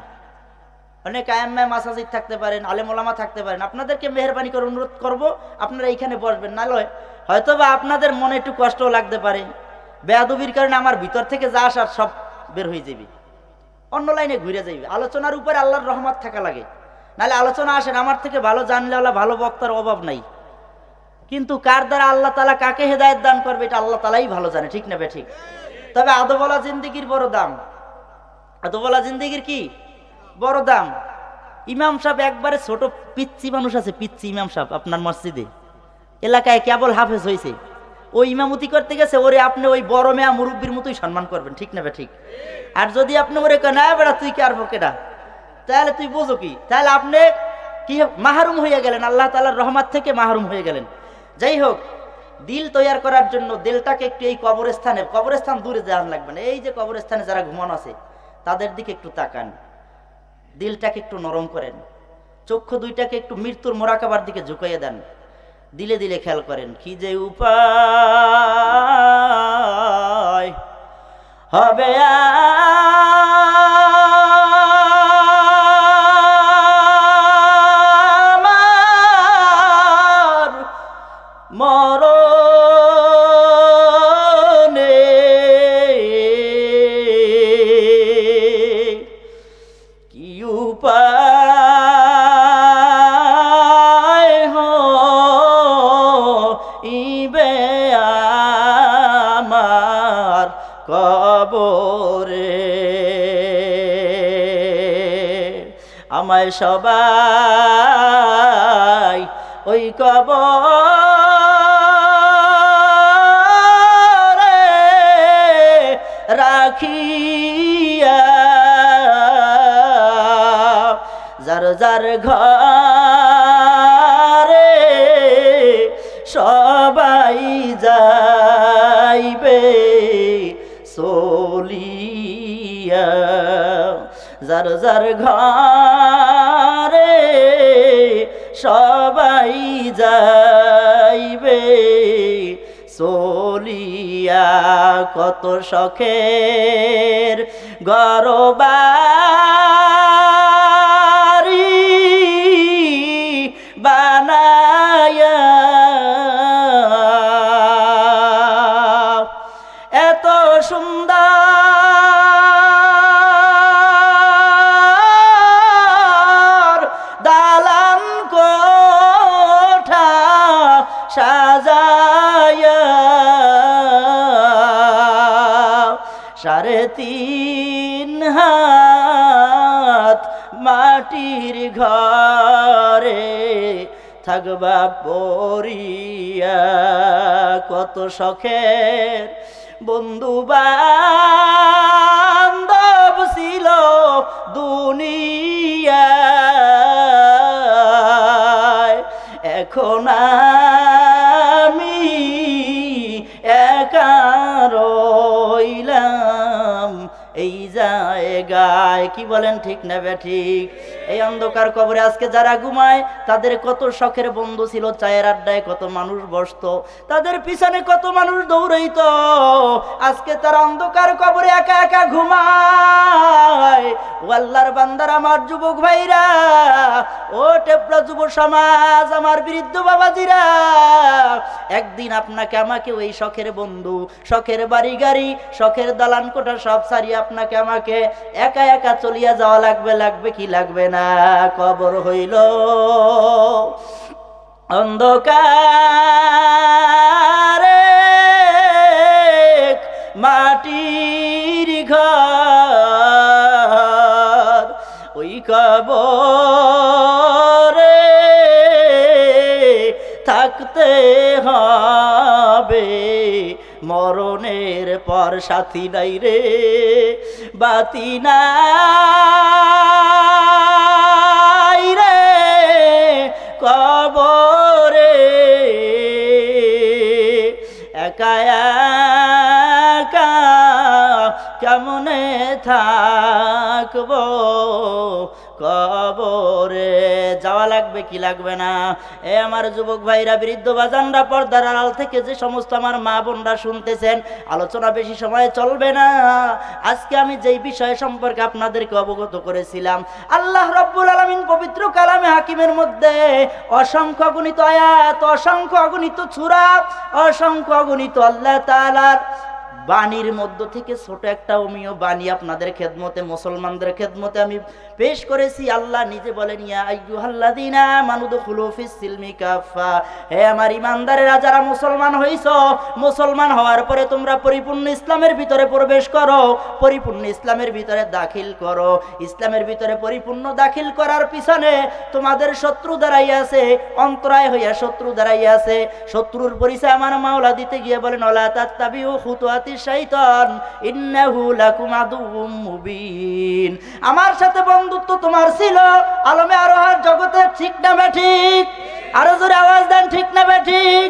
অনেক আয়াম্মা মাসাজিদ থাকতে পারেন, আলেম ওলামা থাকতে পারেন, আপনাদেরকে মেহেরবানি করে অনুরোধ করব আপনারা এইখানে বসবেন। নাহলে হয়তোবা আপনাদের মনে একটু কষ্টও লাগতে পারে, বেয়াদবির কারণে আমার ভিতর থেকে যা আসার সব বের হয়ে যাবে, অন্য লাইনে ঘুরে যাইবে। আলোচনার উপরে আল্লাহর রহমত থাকা লাগে, নাহলে আলোচনা আসেন আমার থেকে ভালো জানলেওয়ালা ভালো বক্তার অভাব নাই, কিন্তু কার দ্বারা আল্লাহ তাআলা কাকে হেদায়েত দান করবে এটা আল্লাহ তাআলাই ভালো জানে। ঠিক না ঠিক? তবে আদবওয়ালা জিন্দেগির বড় দাম, আদবওয়ালা জিন্দেগির কি বড় দাম। ইমাম সাহেব একবারে ছোট পিচ্ছি মানুষ আছে, পিচ্ছি ইমাম সাহেব আপনার মসজিদে এলাকায় কেবল হাফেজ হয়েছে, ওই ইমামতি করতে গেছে, ওরে আপনি ওই বড় মেয়া মুরব্বীর মতোই সম্মান করবেন। ঠিক না ঠিক? আর যদি আপনি ওরে না বেড়া তুই কে আর পকেটা, তাহলে তুই বোঝো কি, তাহলে আপনি কি মাহরুম হয়ে গেলেন, আল্লাহ তাআলার রহমত থেকে মাহরুম হয়ে গেলেন। যাই হোক, দিল তৈয়ার করার জন্য দিলটাকে একটু এই কবরস্থান দূরে যাওয়া লাগবে না, এই যে কবরস্থানে যারা ঘুমানো আছে তাদের দিকে একটু তাকান, দিলটাকে একটু নরম করেন, চক্ষু দুইটাকে একটু মৃত্যুর মোরাকাবার দিকে ঝুঁকাইয়ে দেন, দিলে দিলে খেয়াল করেন কি যে উপায় হবে আমার মরণে, কি উপায় হইবে আমার কবরে, আমায় সবাই ওই কবরে রাখিয়া, যার যার ঘরে সবাই যাইবে চলিয়া, যার যার ঘরে সবাই যাইবে চলিয়া, কত শখের গরবারি বানায়া, এত সুন্দর দালান কোঠা সাজায়া, 3.5 হাত মাটির ঘরে থাকবা পরিয়া, কত শখের বন্ধু বান্ধব ছিল দুনিয়ায়, এখন আমি একা রইলাম এই জায়গায়। কি বলেন, ঠিক না ঠিক? এই অন্ধকার কবরে আজকে যারা ঘুমায় তাদের কত শখের বন্ধু ছিল, চায়ের আড্ডায় কত মানুষ বসতো, তাদের পিছনে কত মানুষ দৌড়াইতো, আজকে তারা অন্ধকার কবরে একা একা ঘুমায়। ও আল্লাহর বান্দার, আমার যুবক ভাইরা, ও টেপরা যুব সমাজ, আমার বৃদ্ধ বাবাজিরা, একদিন আপনাকে আমাকে ওই শখের বন্ধু, শখের বাড়ি গাড়ি, শখের দালান কোঠা সব ছাড়িয়ে আপনাকে আমাকে একা একা চলিয়া যাওয়া লাগবে কি লাগবে না? কবর হইল অন্ধকার মাটির ঘর, ওই কবরে থাকতে হবে, মরণের পর সাথী নাই রে বাতি নাই রে কবরে, একা একা কেমনে থাকবো কবরে? যাওয়া লাগবে কি লাগবে না? এ আমার যুবক ভাইরা, বৃদ্ধ বাজানরা, পর্দার আড়াল থেকে যে সমস্ত আমার মা বোনরা শুনতেছেন, আলোচনা বেশি সময় চলবে না। আজকে আমি যেই বিষয় সম্পর্কে আপনাদেরকে অবগত করেছিলাম, আল্লাহ রাব্বুল আলামিন পবিত্র কালামে হাকিমের মধ্যে অসংখ্য অগণিত আয়াত, অসংখ্য অগণিত সূরা, অসংখ্য অগণিত আল্লাহ তাআলার বাণীর মধ্য থেকে ছোট একটা অমীয় বাণী আপনাদের খেদমতে, মুসলমানদের খেদমতে আমি পেশ করেছি। আল্লাহ নিজে বলেন, ইয়া আইয়ুহাল্লাযীনা আমানু দুখুলু ফিস সিলমি কাফা, হে আমার ঈমানদারেরা যারা মুসলমান হইছো, মুসলমান হওয়ার পরে তোমরা পরিপূর্ণ ইসলামের ভিতরে প্রবেশ করো, পরিপূর্ণ ইসলামের ভিতরে দাখিল করো। ইসলামের ভিতরে পরিপূর্ণ দাখিল করার পিছনে তোমাদের শত্রু দাঁড়াই আছে, অন্তরায় হইয়া শত্রু দাঁড়াই আছে। শত্রুর পরিচয় আমার মাওলা দিতে গিয়ে বলেন, ওয়ালা তাত্তাবিউ খুতুওয়াতিশ শাইতান ইন্নাহু লাকুম আদুউম মুবিন। আমার সাথে বন্ধুত্ব তোমার ছিল আলমে আরোহার জগতে, ঠিক না ঠিক? আরো জোরে আওয়াজ দেন ঠিক না ঠিক?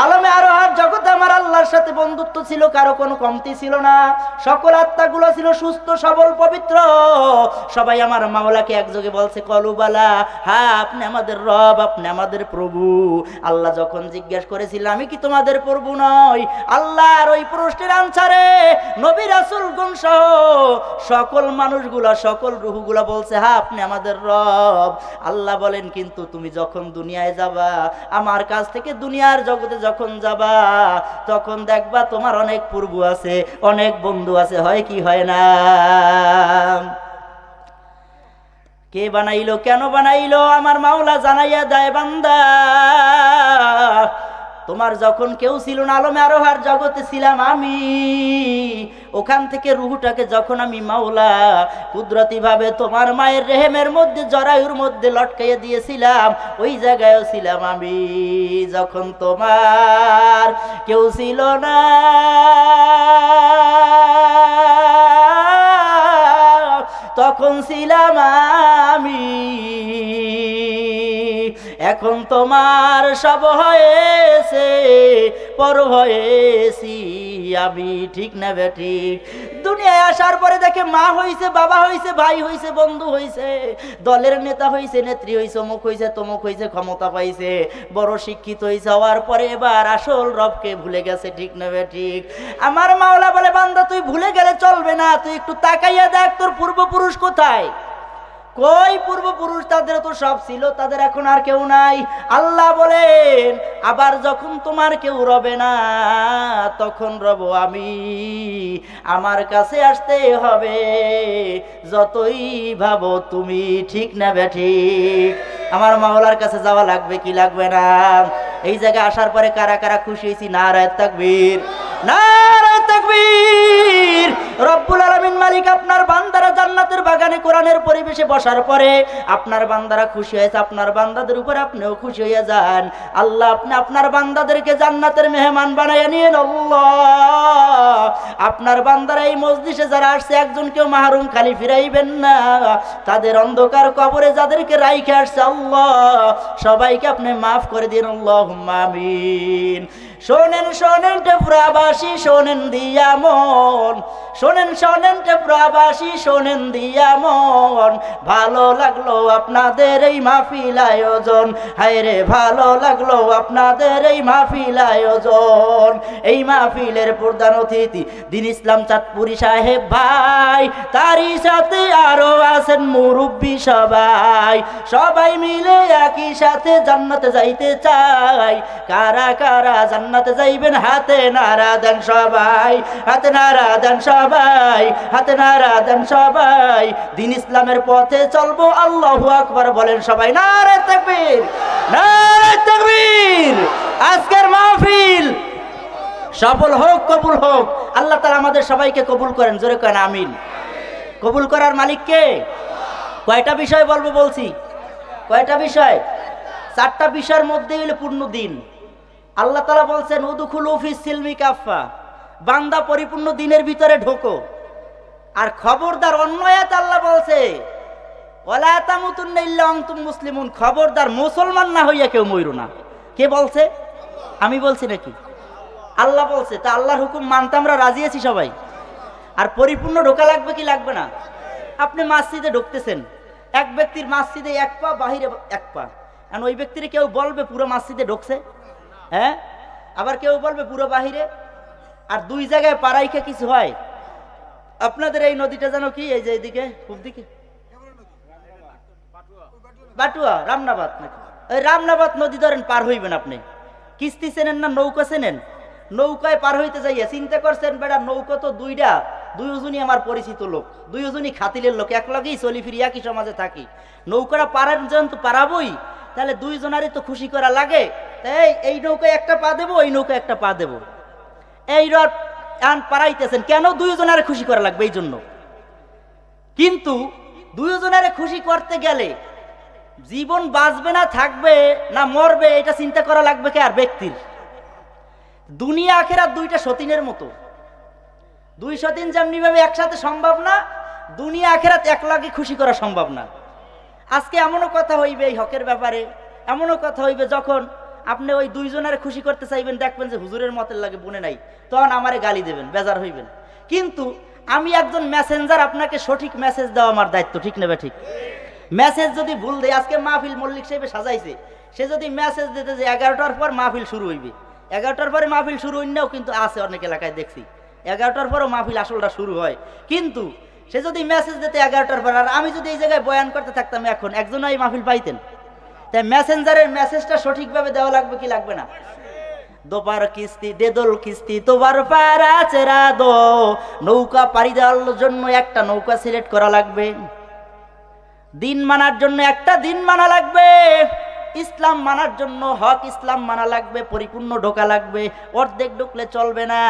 আলমে আরোহার জগতে আমার আল্লাহর সাথে বন্ধুত্ব ছিল, কারো কোনো কমতি ছিল না। সকল আত্মাগুলো ছিল সুস্থ সবল পবিত্র। সবাই আমার মাওলাকে একযোগে বলছে কলুবালা, হ্যাঁ আপনি আমাদের রব, আপনি আমাদের প্রভু। আল্লাহ যখন জিজ্ঞেস করেছিল আমি কি তোমাদের প্রভু নই, আল্লাহর ওই প্রশ্নের আনসারে নবী রাসূলগণ সহ সকল মানুষগুলা, সকল রূহগুলা বলছে হ্যাঁ আপনি আমাদের রব। আল্লাহ বলেন কিন্তু তুমি যখন দুনিয়ায় যাবা, আমার কাছ থেকে দুনিয়ার জগতে যখন যাবা, তখন দেখবা তোমার অনেক প্রভু আছে, অনেক বন্ধু আছে, হয় কি হয় না? কে বানাইলো, কেন বানাইলো? আমার মাওলা জানাইয়া দেয় বান্দা, তোমার যখন কেউ ছিল না, আলমে আরোহার জগতে ছিলাম আমি। ওখান থেকে রুহুটাকে যখন আমি মাওলা কুদরতি ভাবে তোমার মায়ের রেহেমের মধ্যে, জরায়ুর মধ্যে লটকাইয়া দিয়েছিলাম, ওই জায়গায়ও ছিলাম আমি। যখন তোমার কেউ ছিল না, তখন ছিলাম আমি। এখন তোমার সব হয়েছে, পর হয়েছি আমি, ঠিক না ঠিক? দুনিয়ায় আসার পরে দেখে মা হইছে, বাবা হইছে, ভাই হইছে, বন্ধু হইছে, দলের নেতা হইছে, নেত্রী হইছে, অমুক হইছে, তমুক হইছে, ক্ষমতা পাইছে, বড় শিক্ষিত হইছে, হওয়ার পরে এবার আসল রবকে ভুলে গেছে, ঠিক না ঠিক? আমার মাওলা বলে বান্দা তুই ভুলে গেলে চলবে না, তুই একটু তাকাইয়া দেখ তোর পূর্বপুরুষ কোথায়। কই পূর্বপুরুষ? তাদের তো সব ছিল, তাদের এখন আর কেউ নাই। আল্লাহ বলেন আবার যখন তোমার কেউ রবে না, তখন রব আমি। আমার কাছে আসতে হবে যতই ভাবো তুমি, ঠিক না ঠিক? আমার মাওলার কাছে যাওয়া লাগবে কি লাগবে না? এই জায়গায় আসার পরে কারা কারা খুশি হয়েছি? নারায়ে তাকবীর, নারায়ে তাকবীর। রব্বুল আলামিন মালিক আপনার বান্দারা জান্নাতের বাগানে কোরআনের পরিবেশে বসার পরে আপনার বান্দারা খুশি হয়েছে, আপনার বান্দাদের উপরে আপনিও খুশি হয়ে যান। আল্লাহ আপনি আপনার বান্দাদেরকে জান্নাতের মেহমান বানাইয়া নিয়েন। আল্লাহ আপনার বান্দারা এই মজলিসে যারা আসছে একজনকেও মাহরুম খালি ফিরাইবেন না। তাদের অন্ধকার কবরে যাদেরকে রাইখে আসছে আল্লাহ সবাইকে আপনি মাফ করে দিন, আল্লাহুম্মা আমিন। শোনেন শোনেন টেপুরাবাসী, শোনেন দিয়া মন, শোনেন শোনেন টেপুরাবাসী, শোনেন দিয়া মন। ভালো লাগলো আপনাদের এই মাহফিল আয়োজন, হায় রে ভালো লাগলো আপনাদের এই মাহফিল আয়োজন। এই মাহফিলের প্রধান অতিথি দিন ইসলাম চাঁদপুরি সাহেব ভাই, তারই সাথে আরো আছেন মুরব্বী সবাই। সবাই মিলে একই সাথে জান্নাতে যাইতে চাই। কারা কারা জান্নাতে যাইবেন হাতে নারা দেন সবাই, হাতে নারা দেন সবাই, হাতে নারা দেন সবাই। দিন ইসলামের পথে চলবো, আল্লাহু আকবার বলেন সবাই। নারে তাকবীর, নারে তাকবীর। আজকের মাহফিল সফল হোক, কবুল হোক। আল্লাহ তাআলা আমাদের সবাইকে কবুল করেন, জোরে করেন আমিন। কবুল করার মালিক কে? কয়টা বিষয় বলবো বলছি? কয়টা বিষয়? 4টা বিষয়ের মধ্যেই হলো পূর্ণ দিন। আল্লাহ তাআলা বলছেন উদখুলু ফিস সিলমি কাফা, বান্দা পরিপূর্ণ দিনের ভিতরে ঢোকো। আর খবরদার অন্য আয়াত আল্লাহ বলছে ওয়ালা তামুতুন্না ইল্লা আনতুম মুসলিমুন, খবরদার মুসলমান না হইয়া কেউ মইরো না। কে বলছে? আমি বলছি নাকি? আল্লাহ বলছে। তা আল্লাহর হুকুম মানতে আমরা রাজি আছি সবাই। আর পরিপূর্ণ ঢোকা লাগবে কি লাগবে না? আপনি মসজিদে ঢুকতেছেন, এক ব্যক্তির মসজিদে এক পা, বাহিরে এক পা। আর ওই ব্যক্তির কেউ বলবে পুরো মসজিদে ঢুকছে? হ্যাঁ। আবার কেউ বলবে পুরো বাহিরে। আর দুই জায়গায় পাড়াইকে কিছু হয়। আপনাদের এই নদীটা জানো কি? এই যে এইদিকে পূব দিকে বাটুয়া, রামনাবাদ নাকি? ওই রামনাবাদ নদী ধরেন পার হইবেন আপনি। কিস্তি চেনেন না? নৌকা চেনেন? নৌকায় পার হইতে যাইয়া চিন্তা করছেন বেড়া নৌকা তো দুইটা, দুইজনই আমার পরিচিত লোক, দুইজনই খাতিলের লোক, এক লগেই চলি ফিরি, একই সমাজে থাকি। নৌকাটা পারার জন্য তো পারাবই, তাহলে দুইজনারই তো খুশি করা লাগে। তাই এই নৌকায় একটা পা দেবো, এই নৌকায় একটা পা দেবো। এই রড আন পারাইতেছেন কেন? দুইজনারে খুশি করা লাগবে এই জন্য। কিন্তু দুইজনারে খুশি করতে গেলে জীবন বাঁচবে না থাকবে না মরবে এটা চিন্তা করা লাগবে কে? আর ব্যক্তির। দুনিয়া আখিরাত দুইটা সতীনের মতো। দুই সতীন যেমনি ভাবে একসাথে সম্ভব না, দুনিয়া আখিরাত এক লাগে খুশি করা সম্ভব না। আজকে এমনও কথা হইবে এই হকের ব্যাপারে, এমনও কথা হইবে যখন আপনি ওই দুইজনের খুশি করতে চাইবেন, দেখবেন যে হুজুরের মতের লাগে বনে নাই, তখন আমারে গালি দেবেন, বেজার হইবেন। কিন্তু আমি একজন মেসেঞ্জার, আপনাকে সঠিক মেসেজ দেওয়া আমার দায়িত্ব, ঠিক নেবে ঠিক। মেসেজ যদি ভুল দেয়, আজকে মাহফিল মল্লিক সাহেবে সাজাইছে, সে যদি মেসেজ দিতে যে 11টার পর মাহফিল শুরু হইবে, 11টার পরে মাহফিল শুরু হইনাও কিন্তু আছে অনেক এলাকায় দেখছি, 11টার পরও মাহফিল আসলটা শুরু হয়, কিন্তু সে যদি মেসেজ দিতে 11টার পর, আর আমি যদি এই জায়গায় বয়ান করতে থাকতাম এখন, একজন এই মাহফিল পাইতেন। তাই মেসেঞ্জারের মেসেজটা সঠিকভাবে দেওয়া লাগবে কি লাগবে না? দোপার কিস্তি দে দোল কিস্তি তোবার পারা চেরা দো, নৌকা পাড়ি দেওয়ার জন্য একটা নৌকা সিলেক্ট করা লাগবে, দিন মানার জন্য একটা দিন মানা লাগবে, ইসলাম মানার জন্য হক ইসলাম মানা লাগবে, পরিপূর্ণ ঢোকা লাগবে, অর্ধেক ঢুকলে চলবে না,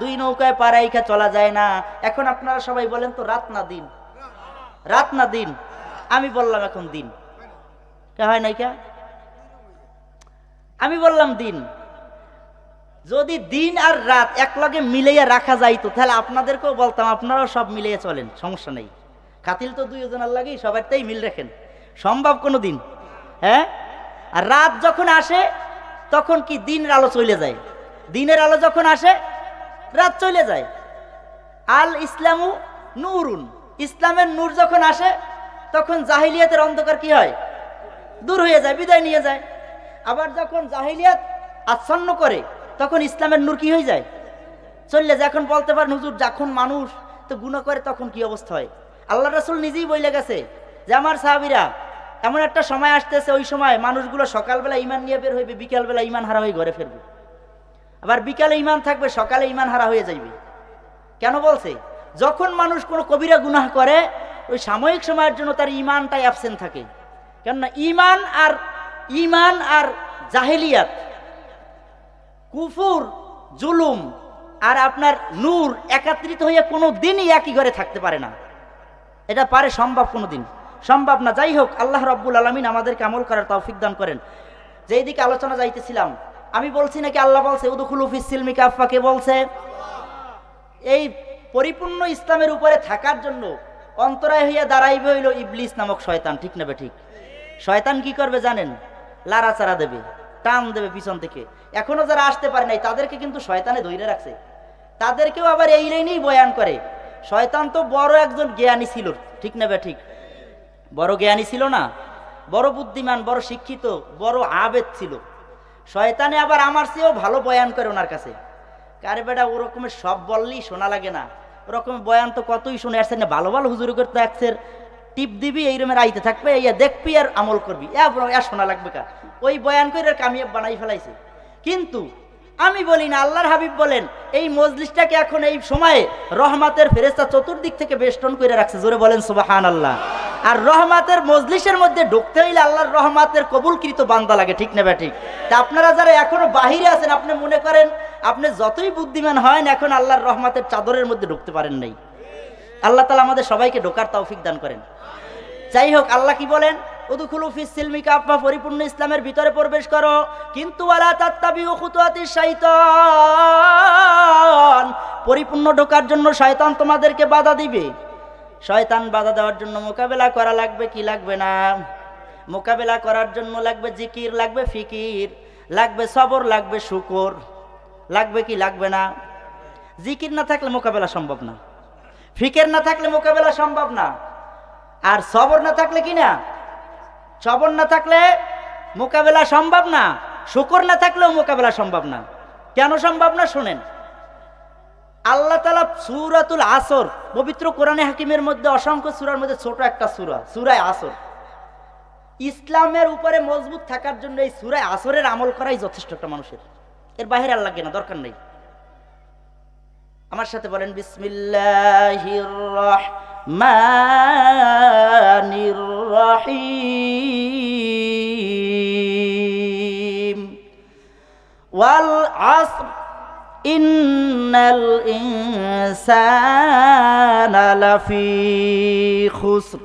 দুই নৌকায় পাড়াইখা চলা যায় না। এখন আপনারা সবাই বলেন তো, রাত না দিন? রাত না দিন? আমি বললাম এখন দিন, হয় নাই কে? আমি বললাম দিন। যদি দিন আর রাত একলগে মিলাইয়া রাখা যাইতো, তাহলে আপনাদেরকেও বলতাম আপনারাও সব মিলিয়ে চলেন, সমস্যা নেই। খাতিল তো দুইজনের লাগেই, সবারটাই মিল রাখেন, সম্ভব কোনো দিন? হ্যাঁ। আর রাত যখন আসে তখন কি দিনের আলো চলে যায়, দিনের আলো যখন আসে রাত চলে যায়। আল ইসলামু নূরুন, ইসলামের নূর যখন আসে তখন জাহিলিয়াতের অন্ধকার কি হয়? দূর হয়ে যায়, বিদায় নিয়ে যায়। আবার যখন জাহিলিয়াত আচ্ছন্ন করে তখন ইসলামের নূর কি হয়ে যায়? চলে যায়। এখন বলতে পারেন হুজুর, যখন মানুষ তো গুনাহ করে তখন কি অবস্থা হয়? আল্লাহ রাসূল নিজেই বলে গেছে যে আমার সাহাবীরা, এমন একটা সময় আসতেছে, ওই সময় মানুষগুলো সকালবেলা ঈমান নিয়ে বের হইবে, বিকালবেলা ঈমান হারা হয়ে ঘরে ফিরবে, আবার বিকালে ঈমান থাকবে, সকালে ঈমান হারা হয়ে যাইবে। কেন বলছে? যখন মানুষ কোনো কবিরা গুনাহ করে, ওই সাময়িক সময়ের জন্য তার ঈমানটাই অ্যাবসেন্ট থাকে। কেননা ঈমান আর জাহেলিয়াত, কুফুর, জুলুম আর আপনার নূর একাত্রিত হয়ে কোনো দিনই একই ঘরে থাকতে পারে না। এটা পারে সম্ভব? কোনো দিন সম্ভব না। যাই হোক, আল্লাহ রাব্বুল আলামিন আমাদেরকে আমল করার তৌফিক দান করেন। যেই দিকে আলোচনা যাইতেছিলাম, আমি বলছি নাকি আল্লাহ বলছে উদখুলু ফিস সিলমি কাফা? কে বলছে? এই পরিপূর্ণ ইসলামের উপরে থাকার জন্য অন্তরায় হইয়া দাঁড়াইবে হইল ইবলিস নামক শয়তান, ঠিক না ঠিক? শয়তান কি করবে জানেন? লাড়াচাড়া দেবে, টান দেবে পিছন থেকে। এখনো যারা আসতে পারে নাই তাদেরকে কিন্তু শয়তানে ধরে রাখছে, তাদেরকেও আবার এই লাইনেই বয়ান করে। শয়তান তো বড় একজন জ্ঞানী ছিল, ঠিক না ঠিক? বড় জ্ঞানী ছিল না, বড় বুদ্ধিমান, বড় শিক্ষিত, বড় আবেদ ছিল। শয়তানে আবার আমার চেয়েও ভালো বয়ান করে ওনার কাছে। কারে বেটা ওরকমের সব বললেই শোনা লাগে না, ওরকম বয়ান তো কতই শুনে আসছে না। ভালো ভালো হুজুর করতে একসের টিপ দিবি, এই রকমের আইতে থাকবে, ইয়া দেখবি আর আমল করবি, শোনা লাগবে কা? ওই বয়ান করে কামিয়াব বানাই ফেলাইছে। কিন্তু আমি বলি না, আল্লাহর হাবিব বলেন এই মজলিসটাকে এখন এই সময়ে রহমাতের ফেরেশতা চতুর্দিক থেকে বেষ্টন করে রাখছে। জোরে বলেন সুবহানাল্লাহ। আর রহমাতের মজলিসের মধ্যে ঢুকতে হইলে আল্লাহর রহমাতের কবুলকৃত বান্দা লাগে, ঠিক না ঠিক? তা আপনারা যারা এখনো বাহিরে আছেন, আপনি মনে করেন আপনি যতই বুদ্ধিমান হয় না, এখন আল্লাহর রহমাতের চাদরের মধ্যে ঢুকতে পারেন নাই। আল্লাহ তাআলা আমাদের সবাইকে ঢোকার তৌফিক দান করেন। যাই হোক, আল্লাহ কি বলেন? উদখুলু ফিস সিলমি কাফা, পরিপূর্ণ ইসলামের ভিতরে প্রবেশ করো, কিন্তু ওয়ালা তাত্তাবিউ খুতুওয়াতিশ শাইতান, পরিপূর্ণ ঢোকার জন্য শয়তান তোমাদেরকে বাধা দিবে। শয়তান বাধা দেওয়ার জন্য মোকাবেলা করা লাগবে কি লাগবে না? মোকাবেলা করার জন্য লাগবে জিকির, লাগবে ফিকির, লাগবে সবর, লাগবে শুকর, লাগবে কি লাগবে না? জিকির না থাকলে মোকাবেলা সম্ভব না, ফিকির না থাকলে মোকাবেলা সম্ভব না, আর সবর না থাকলে কি না? সবর না থাকলে মোকাবেলা সম্ভব না, শুকর না থাকলেও মোকাবেলা সম্ভব না। কেন সম্ভব না শুনেন। আল্লাহ তাআলা সূরাতুল আসর, পবিত্র কোরআনে হাকিমের মধ্যে অসংখ্য সূরার মধ্যে ছোট একটা সূরা, সূরা আসর, ইসলামের উপরে মজবুত থাকার জন্য এই সূরা আসরের আমল করাই যথেষ্ট একটা মানুষের, এর বাইরে আর লাগে না, দরকার নেই। আমার সাথে বলেন বিসমিল্লাহির রহমানির রহিম। ওয়াল আসর ইন্নাল ইনসানা লাফি খুসর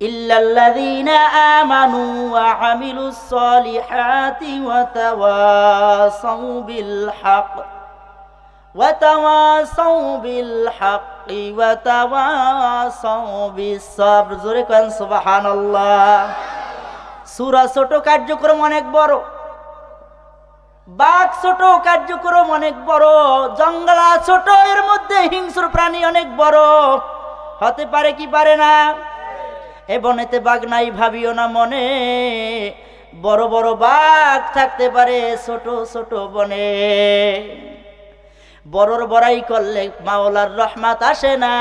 ইল্লাল্লাযীনা আমানু ওয়া আমিলুস সলিহাতি ওয়া তাওয়াসাউ বিল হক ওয়াতাওয়াসাউ বিল হাক্কি ওয়াতাওয়াসাউ বিস সাবর। জোরে কোন সুবহানাল্লাহ। সূরা ছোট, কার্যক্রম অনেক বড়। বাঘ ছোট, কার্যক্রম অনেক বড়। জঙ্গলা ছোট, এর মধ্যে হিংস্র প্রাণী অনেক বড়। হতে পারে কি পারে না? এ বনেতে বাঘ নাই ভাবিও না মনে, বড় বড় বাঘ থাকতে পারে ছোট ছোট বনে। বড়র বড়াই করলে মাওলার রহমত আসে না,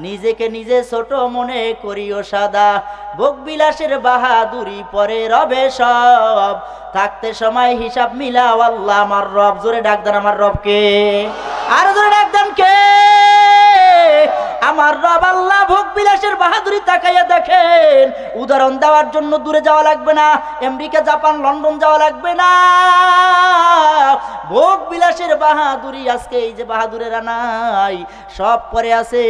নিজেকে নিজে ছোট মনে করিও সাদা। ভোগ বিলাসের বাহাদুরি পরে রবে সব, থাকতে সময় হিসাব মিলাও আল্লাহ আমার রব। জোরে ডাক দেন আমার রবকে, আর জোরে ডাক দেন কে? আমার রব আল্লাহ। ভোগ বিলাসের বাহাদুরি তাকাইয়া দেখেন। উদাহরণ দেওয়ার জন্য দূরে যাওয়া লাগবে না, আমেরিকা, জাপান, লন্ডন যাওয়া লাগবে না। ভোগ বিলাসের বাহাদুরি আজকে এই যে বাহাদুরেরা নাই, সব পরে আছে,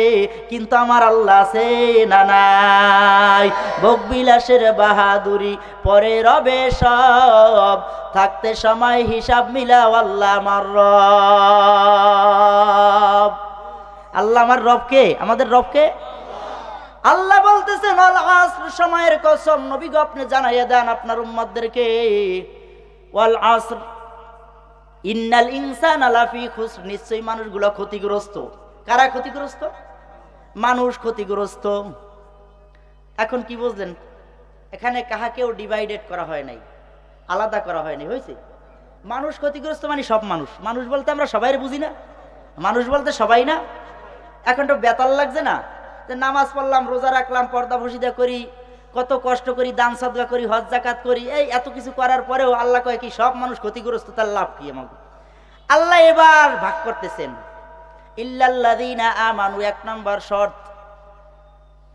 কিন্তু আমার আল্লাহ আছে না নাই? ভোগ বিলাসের বাহাদুরি পরে রবে সব, থাকতে সময় হিসাব মিলাও আল্লাহ আমার রব। আল্লাহ আমার রবকে, আমাদের রবকে আল্লাহ বলতেছেন আল আসর, সময়ের কসম। নবী গো আপনি জানাইয়া দেন আপনার উম্মতদেরকে, ওয়াল আসর ইন্নাল ইনসানা লাফি খুসর, নিশ্চয়ই মানুষগুলো ক্ষতিগ্রস্ত। কারা ক্ষতিগ্রস্ত? মানুষ ক্ষতিগ্রস্ত। এখন কি বুঝলেন? এখানে কাহাকেও ডিভাইডেড করা হয় নাই, আলাদা করা হয়নি, হয়েছে? মানুষ ক্ষতিগ্রস্ত মানে সব মানুষ। মানুষ বলতে আমরা সবাই বুঝি না, মানুষ বলতে সবাই না। এখন তো বেতাল লাগছে না যে নামাজ পড়লাম, রোজা রাখলাম, পর্দা ফসিদা করি, কত কষ্ট করি, দান সাদকা করি, হজ যাকাত করি, এই এত কিছু করার পরেও আল্লাহ কয় কি সব মানুষ ক্ষতিগ্রস্ত, তার লাভ কি আমাকে? আল্লাহ এবার ভাগ করতেছেন, ইল্লাল্লাযীনা আমানু, এক নম্বর শর্ত।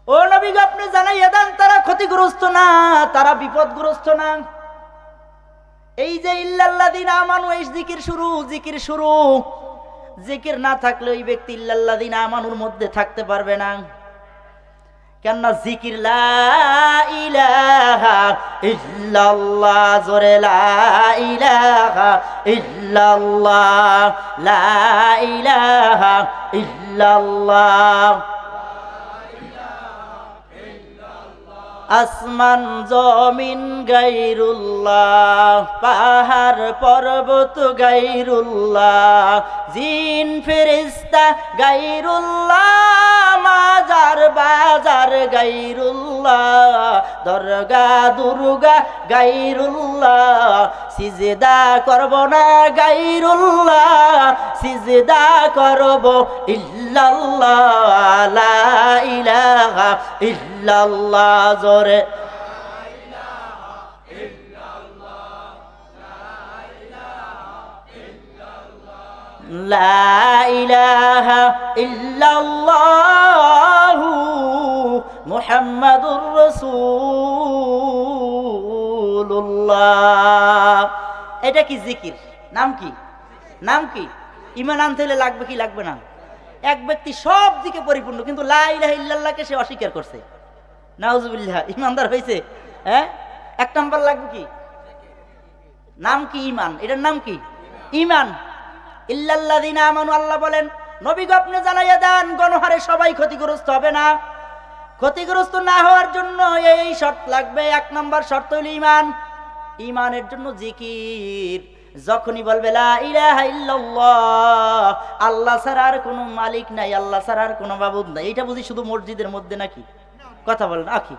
ও নবী গো আপনি জানাইয়া দেন তারা ক্ষতিগ্রস্ত না, তারা বিপদগ্রস্ত না। এই যে ইল্লাল্লাযীনা আমানু, এই জিকির শুরু, জিকির শুরু। জিকির না থাকলে ওই ব্যক্তি ইল্লাল্লাযীনা আমানুর মধ্যে থাকতে পারবে না। কেননা জিকির লা ইলাহা ইল্লাল্লাহ, জোরে লা ইলাহা ইল্লাল্লাহ, লা ইলাহা ইল্লাল্লাহ। আসমান জমিন গায়রুল্লাহ, পাহাড় পর্বত গায়রুল্লাহ, জিন ফেরেশতা গায়রুল্লাহ, মাজার বাজার গায়রুল্লাহ, দরগা দুর্গা গায়রুল্লাহ, সিজদা করব না গায়রুল্লাহ, সিজদা করব ইল্লাল্লাহ, লা ইলাহা ইল্লাল্লাহ, জোরে লা ইলাহা ইল্লাল্লাহু মুহাম্মাদুর রাসূলুল্লাহ। এটা কি জিকির? নাম কি? নাম কি? ঈমান আনতে হলে লাগবে কি লাগবে না? এক ব্যক্তি সব দিকে পরিপূর্ণ, কিন্তু লা ইলাহা ইল্লাল্লাহকে সে অস্বীকার করছে, নাউজুবিল্লাহ। ঈমানদার হয়েছে? হ্যাঁ, এক নাম্বার লাগবে কি? নাম কি? ঈমান। এটার নাম কি? ঈমান। ইল্লাল্লাযীনা আমানু, আল্লাহ বলেন নবী গো আপনি জানাইয়া দেন গণহারে সবাই ক্ষতিগ্রস্ত হবে না। ক্ষতিগ্রস্ত না হওয়ার জন্য এই শর্ত লাগবে। এক নম্বর শর্ত হলো ঈমান। ঈমানের জন্য জিকির। যখনই বলবে লা ইলাহা ইল্লাল্লাহ, আল্লাহ ছাড়া আর কোনো মালিক নাই, আল্লাহ ছাড়া আর কোনো মাবুদ নাই। এটা বুঝি শুধু মসজিদের মধ্যে নাকি? কথা বলেন আখি,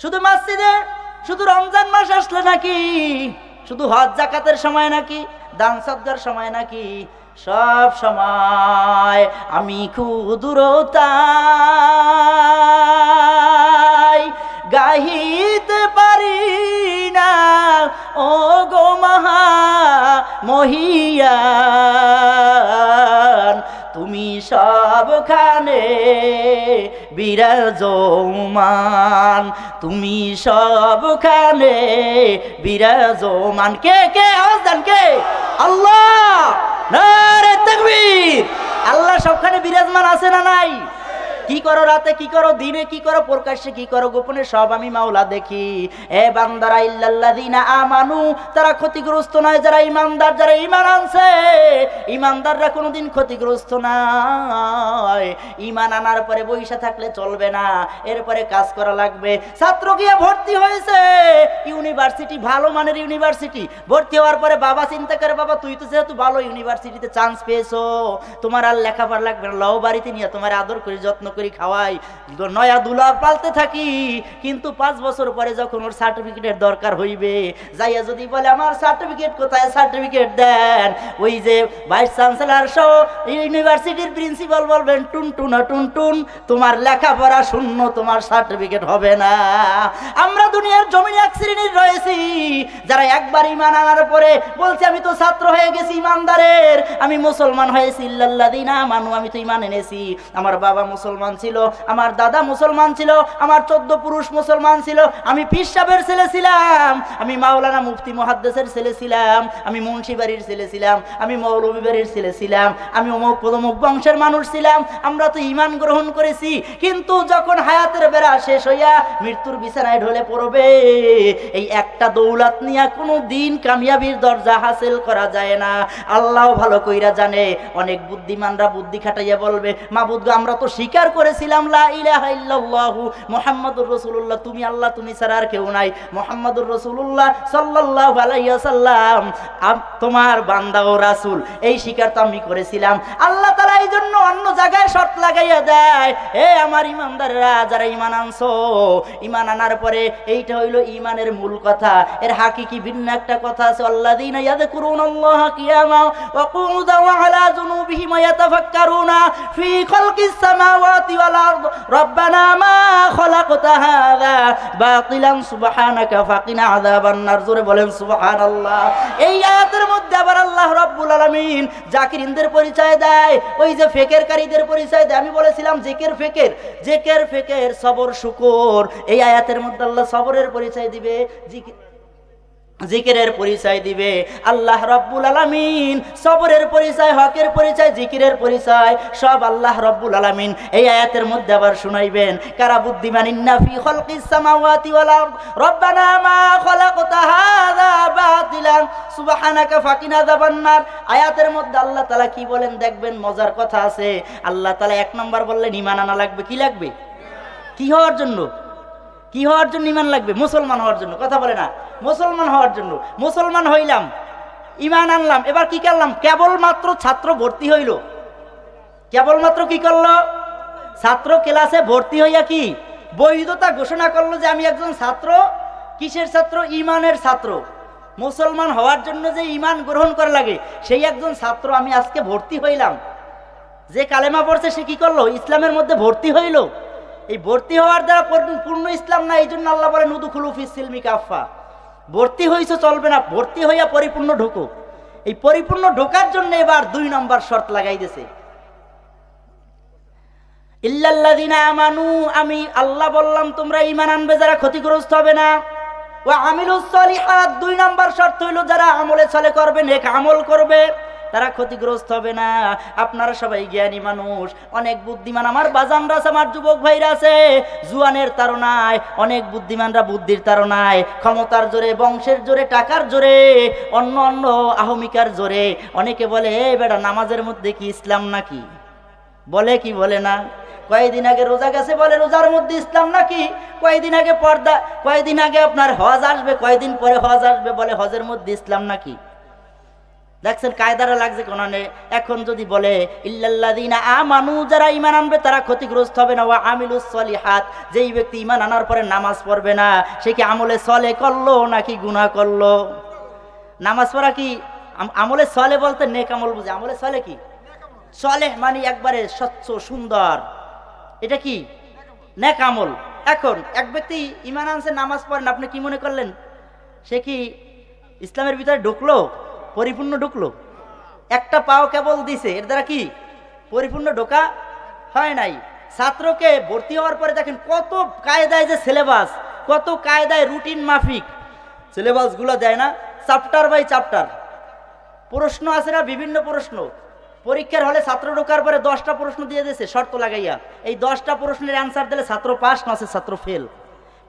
শুধু মসজিদে, শুধু রমজান মাস আসলে নাকি, শুধু হজ যাকাতের সময় নাকি, দান সাদকার সময় নাকি? সব সময়। আমি ক্ষুদ্রতায় গাহিতে পারি না ও গো মহা মহিয়ান, তুমি সবখানে বিরাজমান, তুমি সবখানে বিরাজমান। কে কে আওয়াজ দেন, কে? আল্লাহ। নারে তাকবীর। আল্লাহ সবখানে বিরাজমান আছে না নাই? কি করো রাতে, কি করো দিনে, কি করো প্রকাশ্যে, কি করো গোপনে, সব আমি মাওলা দেখি। এ বান্দারা ইল্লাল্লাযিনা আমানু, তারা ক্ষতিগ্রস্ত নয় যারা ইমানদার, যারা ইমান আনছে। ইমানদাররা কোনোদিন ক্ষতিগ্রস্ত নয়। ইমান আনার পরে বইসা থাকলে চলবে না, এরপরে কাজ করা লাগবে। ছাত্র গিয়ে ভর্তি হয়েছে ইউনিভার্সিটি, ভালো মানের ইউনিভার্সিটি। ভর্তি হওয়ার পরে বাবা চিন্তা করে, বাবা তুই তো যেহেতু ভালো ইউনিভার্সিটিতে চান্স পেয়েছো, তোমার আর লেখাপড়া লাগবে না, লও বাড়িতে নিয়ে তোমার আদর করি, যত্ন করি, খাওয়াই, নয়া দুলা পালতে থাকি। কিন্তু 5 বছর পরে যখন ওর সার্টিফিকেটের দরকার হইবে, যাইয়া যদি বলে আমার সার্টিফিকেট কোথায়, সার্টিফিকেট দেন, ওই যে ভাইস চ্যান্সেলর সহ ইউনিভার্সিটির প্রিন্সিপাল বলবেন, টুনটুনা টুনটুন তোমার লেখাপড়া শূন্য, তোমার সার্টিফিকেট হবে না। আমরা দুনিয়ার জমিনে এক শ্রেণীর রয়েছি যারা একবার ঈমান আনার পরে বলছে আমি তো ছাত্র হয়ে গেছি ইমানদারের, আমি মুসলমান হয়েছি, ইল্লাল্লাযিনা আমানু, আমি তো ঈমান এনেছি। আমার বাবা মুসলমান ছিল, আমার দাদা মুসলমান ছিল, আমার 14 পুরুষ মুসলমান ছিল, আমি পীর সাহেবের ছেলে ছিলাম, আমি মাওলানা মুফতি মুহাদ্দিসের ছেলে ছিলাম, আমি মুন্সি বাড়ির ছেলে ছিলাম, আমি মৌলভী বাড়ির ছেলে ছিলাম, আমি অমুক অমুক বংশের মানুষ ছিলাম। আমরা তো ঈমান গ্রহণ করেছি, কিন্তু যখন হায়াতের বেড়া শেষ হইয়া মৃত্যুর বিছানায় ঢলে পড়বে, এই একটা দৌলত নিয়ে কোনো দিন কামিয়াবির দরজা হাসিল করা যায় না। আল্লাহ ভালো কইরা জানে। অনেক বুদ্ধিমানরা বুদ্ধি খাটাইয়া বলবে, মাবুদ গো আমরা তো স্বীকার করেছিলাম লা ইলাহা ইল্লাল্লাহু মুহাম্মাদুর রাসূলুল্লাহ, তুমি আল্লাহ, তুমি ছাড়া আর কেউ নাই, মুহাম্মাদুর রাসূলুল্লাহ সাল্লাল্লাহু আলাইহি ওয়াসাল্লাম তোমার বান্দা ও রাসূল, এই স্বীকার তো আমি করেছিলাম। আল্লাহ তাআলা এই জন্য অন্য জায়গায় শর্ত লাগাইয়া দেয়, এ আমার ইমানদাররা যারা ঈমান আনছো, ঈমান আনার পরে এইটা হইল ঈমানের মূল কথা। এর হাকিকি ভিন্ন একটা কথা আছে, আল্লাযীনা ইয়াযকুরুনাল্লাহা কিয়ামা ওয়া কুউদান ওয়া আলা যুনুবিহিম ওয়া ইয়াতাফাক্কারুনা ফি খালকিস সামাওয়াতি ওয়াল আরদ রব্বানা মা খালাকতা হাযা বাতিলান সুবহানাকা ফাকিনা আযাবান নার। জোরে বলেন সুবহানাল্লাহ। এই আয়াতের মধ্যে আবার আল্লাহ রাব্বুল আলামিন জাকিরিনদের পরিচয় দেয়, ওই যে ফিকিরকারীদের পরিচয় দেয়। আমি বলেছিলাম জিকির ফিকির সবর শুকর, এই আয়াতের মধ্যে আল্লাহ সবরের পরিচয় দিবে, জিকিরের পরিচয় দিবে। আল্লাহ রাব্বুল আলামিন সবরের পরিচয়, হকের পরিচয়, জিকিরের পরিচয় সব আল্লাহ রাব্বুল আলামিন এই আয়াতের মধ্যে আবার শুনাইবেন। কারা বুদ্ধিমান, ইন্না ফি খালকিস সামাওয়াতি ওয়াল আরদ রব্বানা মা খালাকতা হাযা বাতিলান সুবহানাকা ফাকিনা আযাবান নার। আয়াতের মধ্যে আল্লাহ তাআলা কি বলেন দেখবেন, মজার কথা আছে। আল্লাহ তাআলা 1 নম্বর বললেন ঈমান আনা লাগবে। কি লাগবে? কি হওয়ার জন্য? কি হওয়ার জন্য ঈমান লাগবে? মুসলমান হওয়ার জন্য। কথা বলে না, মুসলমান হওয়ার জন্য। মুসলমান হইলাম, ঈমান আনলাম, এবার কি করলাম? কেবলমাত্র ছাত্র ভর্তি হইল, কেবলমাত্র কি করলো? ছাত্র ক্লাসে ভর্তি হইয়া কি বৈধতা ঘোষণা করলো যে আমি একজন ছাত্র। কিসের ছাত্র? ঈমানের ছাত্র। মুসলমান হওয়ার জন্য যে ঈমান গ্রহণ করা লাগে, সেই একজন ছাত্র আমি আজকে ভর্তি হইলাম। যে কালেমা পড়ছে সে কি করলো? ইসলামের মধ্যে ভর্তি হইল। এই ভর্তি হওয়ার দ্বারা পূর্ণ ইসলাম না, এই জন্য আল্লাহ বলেন উদখুলু ফিস সিলমি কাফা। ভর্তি হইছো চলবে না, ভর্তি হইয়া পরিপূর্ণ ঢোকো। এই পরিপূর্ণ ঢোকার জন্য এবার 2 নম্বর শর্ত লাগাই দিয়েছে, ইল্লাল্লাযিনা আমানু, আমি আল্লাহ বললাম তোমরা ঈমান আনবে যারা ক্ষতিগ্রস্ত হবে না। ওয়া আমিলুস সলিহাত, 2 নম্বর শর্ত হইল যারা আমলে চলে করবে, নেক আমল করবে, তারা ক্ষতিগ্রস্ত হবে না। আপনারা সবাই জ্ঞানী মানুষ, অনেক বুদ্ধিমান আমার বাজানরা আছে, আমার যুবক ভাইরা আছে, জুয়ানের তাড়নায় অনেক বুদ্ধিমানরা বুদ্ধির তাড়নায়, ক্ষমতার জোরে, বংশের জোরে, টাকার জোরে, অন্য অন্য আহমিকার জোরে অনেকে বলে এই বেটা নামাজের মধ্যে কি ইসলাম নাকি? বলে কি বলে না? কয়েকদিন আগে রোজা গেছে, বলে রোজার মধ্যে ইসলাম নাকি? কয়েকদিন আগে পর্দা, কয়েকদিন আগে আপনার হজ আসবে, কয়েকদিন পরে হজ আসবে, বলে হজের মধ্যে ইসলাম নাকি? দেখছেন কায়দারা লাগছে কোরআনে। এখন যদি বলে ইল্লাল্লাযিনা আমানু, যারা ঈমান আনবে তারা ক্ষতিগ্রস্ত হবে না। ওয়া আমিলুস সলিহাত, যেই ব্যক্তি ঈমান আনার পরে নামাজ পড়বে না, সে কি আমলে সলে করলো নাকি গুনাহ করলো? নামাজ পড়া কি আমলে সলে? বলতে নেক আমল বুঝে। আমলে সলে কি? সলেহ মানে একবারে স্বচ্ছ সুন্দর, এটা কি? নেক আমল। এখন এক ব্যক্তি ঈমান আনছে, নামাজ পড়েন, আপনি কি মনে করলেন সে কি ইসলামের ভিতরে ঢুকলো? পরিপূর্ণ ঢুকলো? একটা পাও কেবল দিছে, এর দ্বারা কি পরিপূর্ণ ঢোকা হয় নাই। ছাত্রকে ভর্তি হওয়ার পরে দেখেন কত কায়দায় যে সিলেবাস, কত কায়দায় রুটিন মাফিক সিলেবাসগুলো দেয় না, চ্যাপ্টার বাই চ্যাপ্টার প্রশ্ন আছে না, বিভিন্ন প্রশ্ন। পরীক্ষার হলে ছাত্র ঢোকার পরে 10টা প্রশ্ন দিয়ে দিয়েছে শর্ত লাগাইয়া, এই 10টা প্রশ্নের অ্যান্সার দিলে ছাত্র পাস, নচেত ছাত্র ফেল।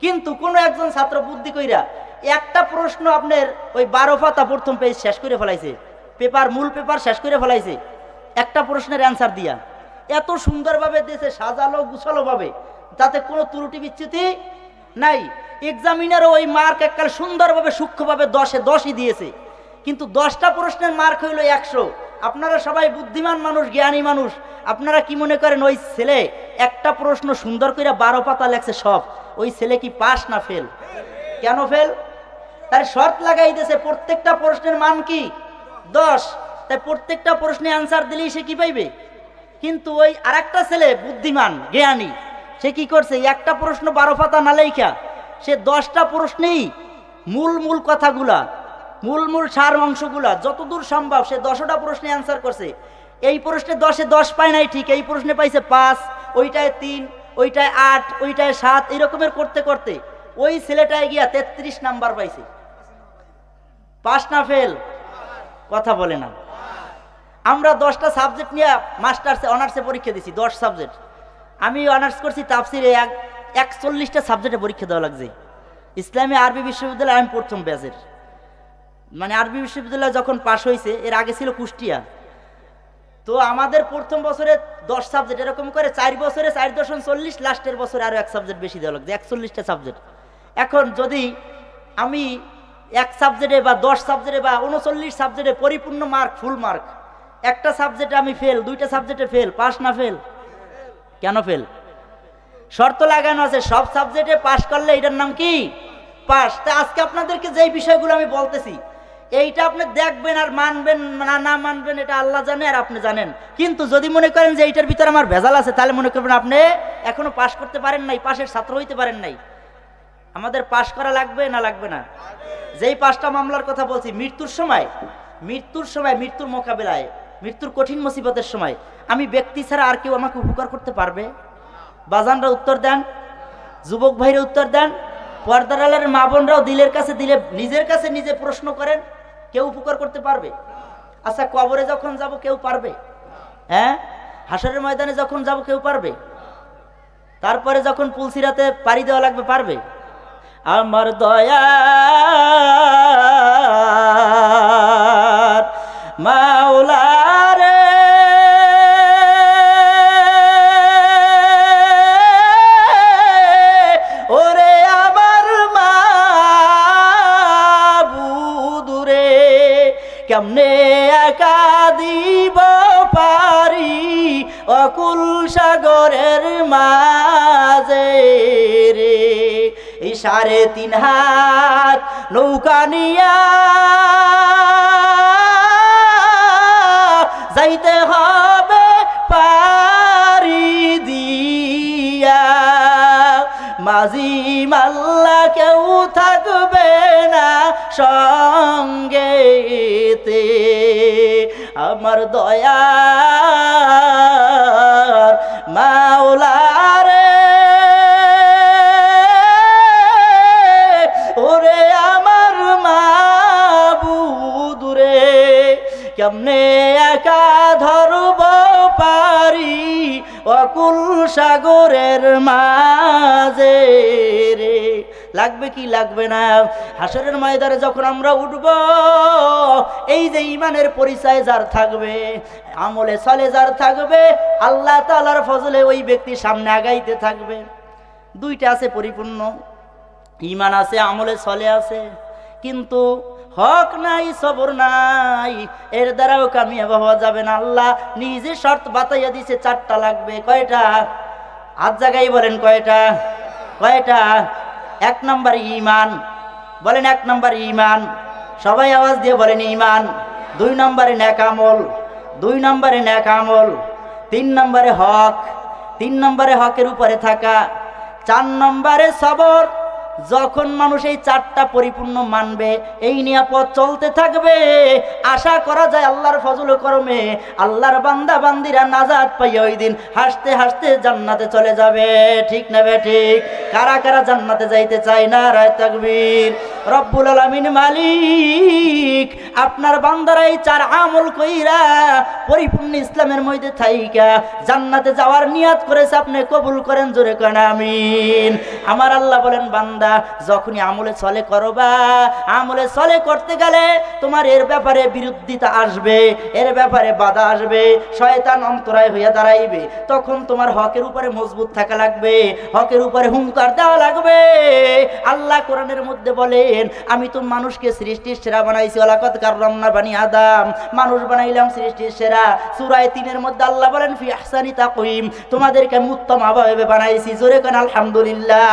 কিন্তু কোনো একজন ছাত্র বুদ্ধি কইরা একটা প্রশ্ন আপনার ওই 12 পাতা প্রথম পেজ শেষ করে ফেলাইছে, পেপার মূল পেপার শেষ করে ফেলাইছে একটা প্রশ্নের অ্যান্সার দিয়া। এত সুন্দরভাবে দিয়েছে, সাজালো গুছালো ভাবে, যাতে কোনো ত্রুটি বিচ্যুতি নাই। এক্সামিনারও ওই মার্ক এককাল সুন্দরভাবে সূক্ষ্মভাবে 10-এ 10ই দিয়েছে, কিন্তু 10টা প্রশ্নের মার্ক হইল 100। আপনারা সবাই বুদ্ধিমান মানুষ, জ্ঞানী মানুষ, আপনারা কি মনে করেন ওই ছেলে একটা প্রশ্ন সুন্দর করে 12 পাতা লেখছে সব, ওই ছেলে কি পাস না ফেল? কেন ফেল? তার শর্ত লাগাই দিয়েছে প্রত্যেকটা প্রশ্নের মান কি 10, তাই প্রত্যেকটা প্রশ্নে অ্যান্সার দিলেই সে কি পাইবে। কিন্তু ওই আরেকটা ছেলে বুদ্ধিমান জ্ঞানী, সে কি করছে, একটা প্রশ্ন 12 পাতা না লেখা সে 10টা প্রশ্নেই মূল কথাগুলা, মূল সার অংশগুলা যতদূর সম্ভব সে 10টা প্রশ্নে অ্যান্সার করছে। এই প্রশ্নে 10-এ 10 পায় নাই ঠিক, এই প্রশ্নে পাইছে 5, ওইটায় 3, ওইটায় 8, ওইটায় 7, এরকমের করতে করতে ওই ছেলেটায় গিয়া 33 নাম্বার পাইছে। পাস না ফেল? কথা বলে না। আমরা 10টা সাবজেক্ট নিয়ে মাস্টার্সে অনার্সে পরীক্ষা দিছি, 10 সাবজেক্ট। আমি অনার্স করছি তাফসিরে, 41টা সাবজেক্টে পরীক্ষা দেওয়া লাগছে। ইসলামী আরবি বিশ্ববিদ্যালয় আমি প্রথম ব্যাচের, মানে আরবি বিশ্ববিদ্যালয় যখন পাশ হয়েছে, এর আগে ছিল কুষ্টিয়া। তো আমাদের প্রথম বছরে 10 সাবজেক্ট, এরকম করে 4 বছরে 4.40, লাস্টের বছরে আরো 1 সাবজেক্ট বেশি দেওয়া লাগছে, 41টা সাবজেক্ট। এখন যদি আমি 1 সাবজেক্টে বা 10 সাবজেক্টে বা 39 সাবজেক্টে পরিপূর্ণ মার্ক, ফুল মার্ক, একটা সাবজেক্টে আমি ফেল, 2টা সাবজেক্টে ফেল, পাস না ফেল? কেন ফেল? শর্ত লাগানো আছে সব সাবজেক্টে পাস করলে এটার নাম কি পাস। তা আজকে আপনাদেরকে যেই বিষয়গুলো আমি বলতেছি, এইটা আপনি দেখবেন আর মানবেন না মানবেন এটা আল্লাহ জানে আর আপনি জানেন। কিন্তু যদি মনে করেন যে এইটার ভিতরে আমার ভেজাল আছে, তাহলে মনে করবেন আপনি এখনো পাস করতে পারেন নাই, পাশের ছাত্র হইতে পারেন নাই। আমাদের পাস করা লাগবে না লাগবে না? যেই 5টা মামলার কথা বলছি, মৃত্যুর সময় মৃত্যুর মোকাবিলায়, মৃত্যুর কঠিন মুসিবতের সময় আমি ব্যক্তি ছাড়া আর কেউ আমাকে উপকার করতে পারবে? বাজানরা উত্তর দেন, যুবক ভাইরা উত্তর দেন, পর্দার আড়ালের মা বোনরাও দিলের কাছে দিলে নিজের কাছে নিজে প্রশ্ন করেন, কেউ উপকার করতে পারবে? আচ্ছা, কবরে যখন যাব কেউ পারবে? হ্যাঁ, হাসরের ময়দানে যখন যাব কেউ পারবে? তারপরে যখন পুলসিরাতে পাড়ি দেওয়া লাগবে পারবে? আমার দয়ার মাওলা রে, ওরে আমার মাবুদ রে, কেমনে একা দিব পারি অকুল সাগরের মাঝে রে, এই 3.5 হাত নৌকা নিয়া যাইতে হবে পারি দিয়া, মাঝি মাল্লা কেউ থাকবে না সঙ্গেতে, আমার দয়ার মাওলা রে, ওরে আমার মাবুদ রে, কেমনে একা ধরব পারি অকুল সাগরের মাঝে রে। লাগবে কি লাগবে না? হাসরের ময়দানে যখন আমরা উঠব, এই যে ইমানের পরিচয় যার থাকবে, আমলে চলে যার থাকবে, আল্লাহ তাআলার ফজলে ওই ব্যক্তি সামনে আগাইতে থাকবে। 2টা আছে পরিপূর্ণ, ইমান আছে, আমলে চলে আছে, কিন্তু হক নাই, সবর নাই, এর দ্বারাও কামিয়াব হওয়া যাবে না। আল্লাহ নিজে শর্ত বাতাইয়া দিছে 4টা লাগবে। কয়টা? হাত জায়গায় বলেন কয়টা? 1 নম্বর ঈমান, বলেন 1 নম্বর ঈমান, সবাই আওয়াজ দিয়ে বলেন ঈমান। 2 নম্বরে নেক আমল, 2 নম্বরে নেক আমল। 3 নম্বরে হক, 3 নম্বরে হকের উপরে থাকা। 4 নম্বরে সবর। যখন মানুষ এই 4টা পরিপূর্ণ মানবে, এই নিরাপদ চলতে থাকবে, আশা করা যায় আল্লাহর ফজল ও করমে আল্লাহর বান্দা বান্দিরা নাজাত পাইয়া ওই দিন হাসতে হাসতে জান্নাতে চলে যাবে। ঠিক না বে ঠিক? কারা কারা জান্নাতে যাইতে চায়? নারায়ে তাকবীর। রব্বুল আলামিন মালিক আপনার বান্দারা এই 4 আমল কইরা পরিপূর্ণ ইসলামের মধ্যে থাইকা জান্নাতে যাওয়ার নিয়াত করেছে, আপনি কবুল করেন, জোরে করেন আমিন। আমার আল্লাহ বলেন বান্দা যখনই আমলে চলে করবা, আমলে চলে করতে গেলে তোমার এর ব্যাপারে বিরোধিতা আসবে, এর ব্যাপারে বাধা আসবে, শয়তান অন্তরায় হইয়া দাঁড়াইবে, তখন তোমার হকের উপরে মজবুত থাকা লাগবে, হকের উপরে হুঙ্কার দেওয়া লাগবে। আল্লাহ কোরআনের মধ্যে বলেন আমি তো মানুষকে সৃষ্টির সেরা বানাইছি, ওয়ালাকাদ কাররামনা বানি আদম, মানুষ বানাইলাম সৃষ্টির সেরা। সূরা 3 মধ্যে আল্লাহ বলেন ফি আহসানি তাকওয়িম, তোমাদেরকে আমি উত্তম ভাবে বানাইছি, জোরে কোন আলহামদুলিল্লাহ।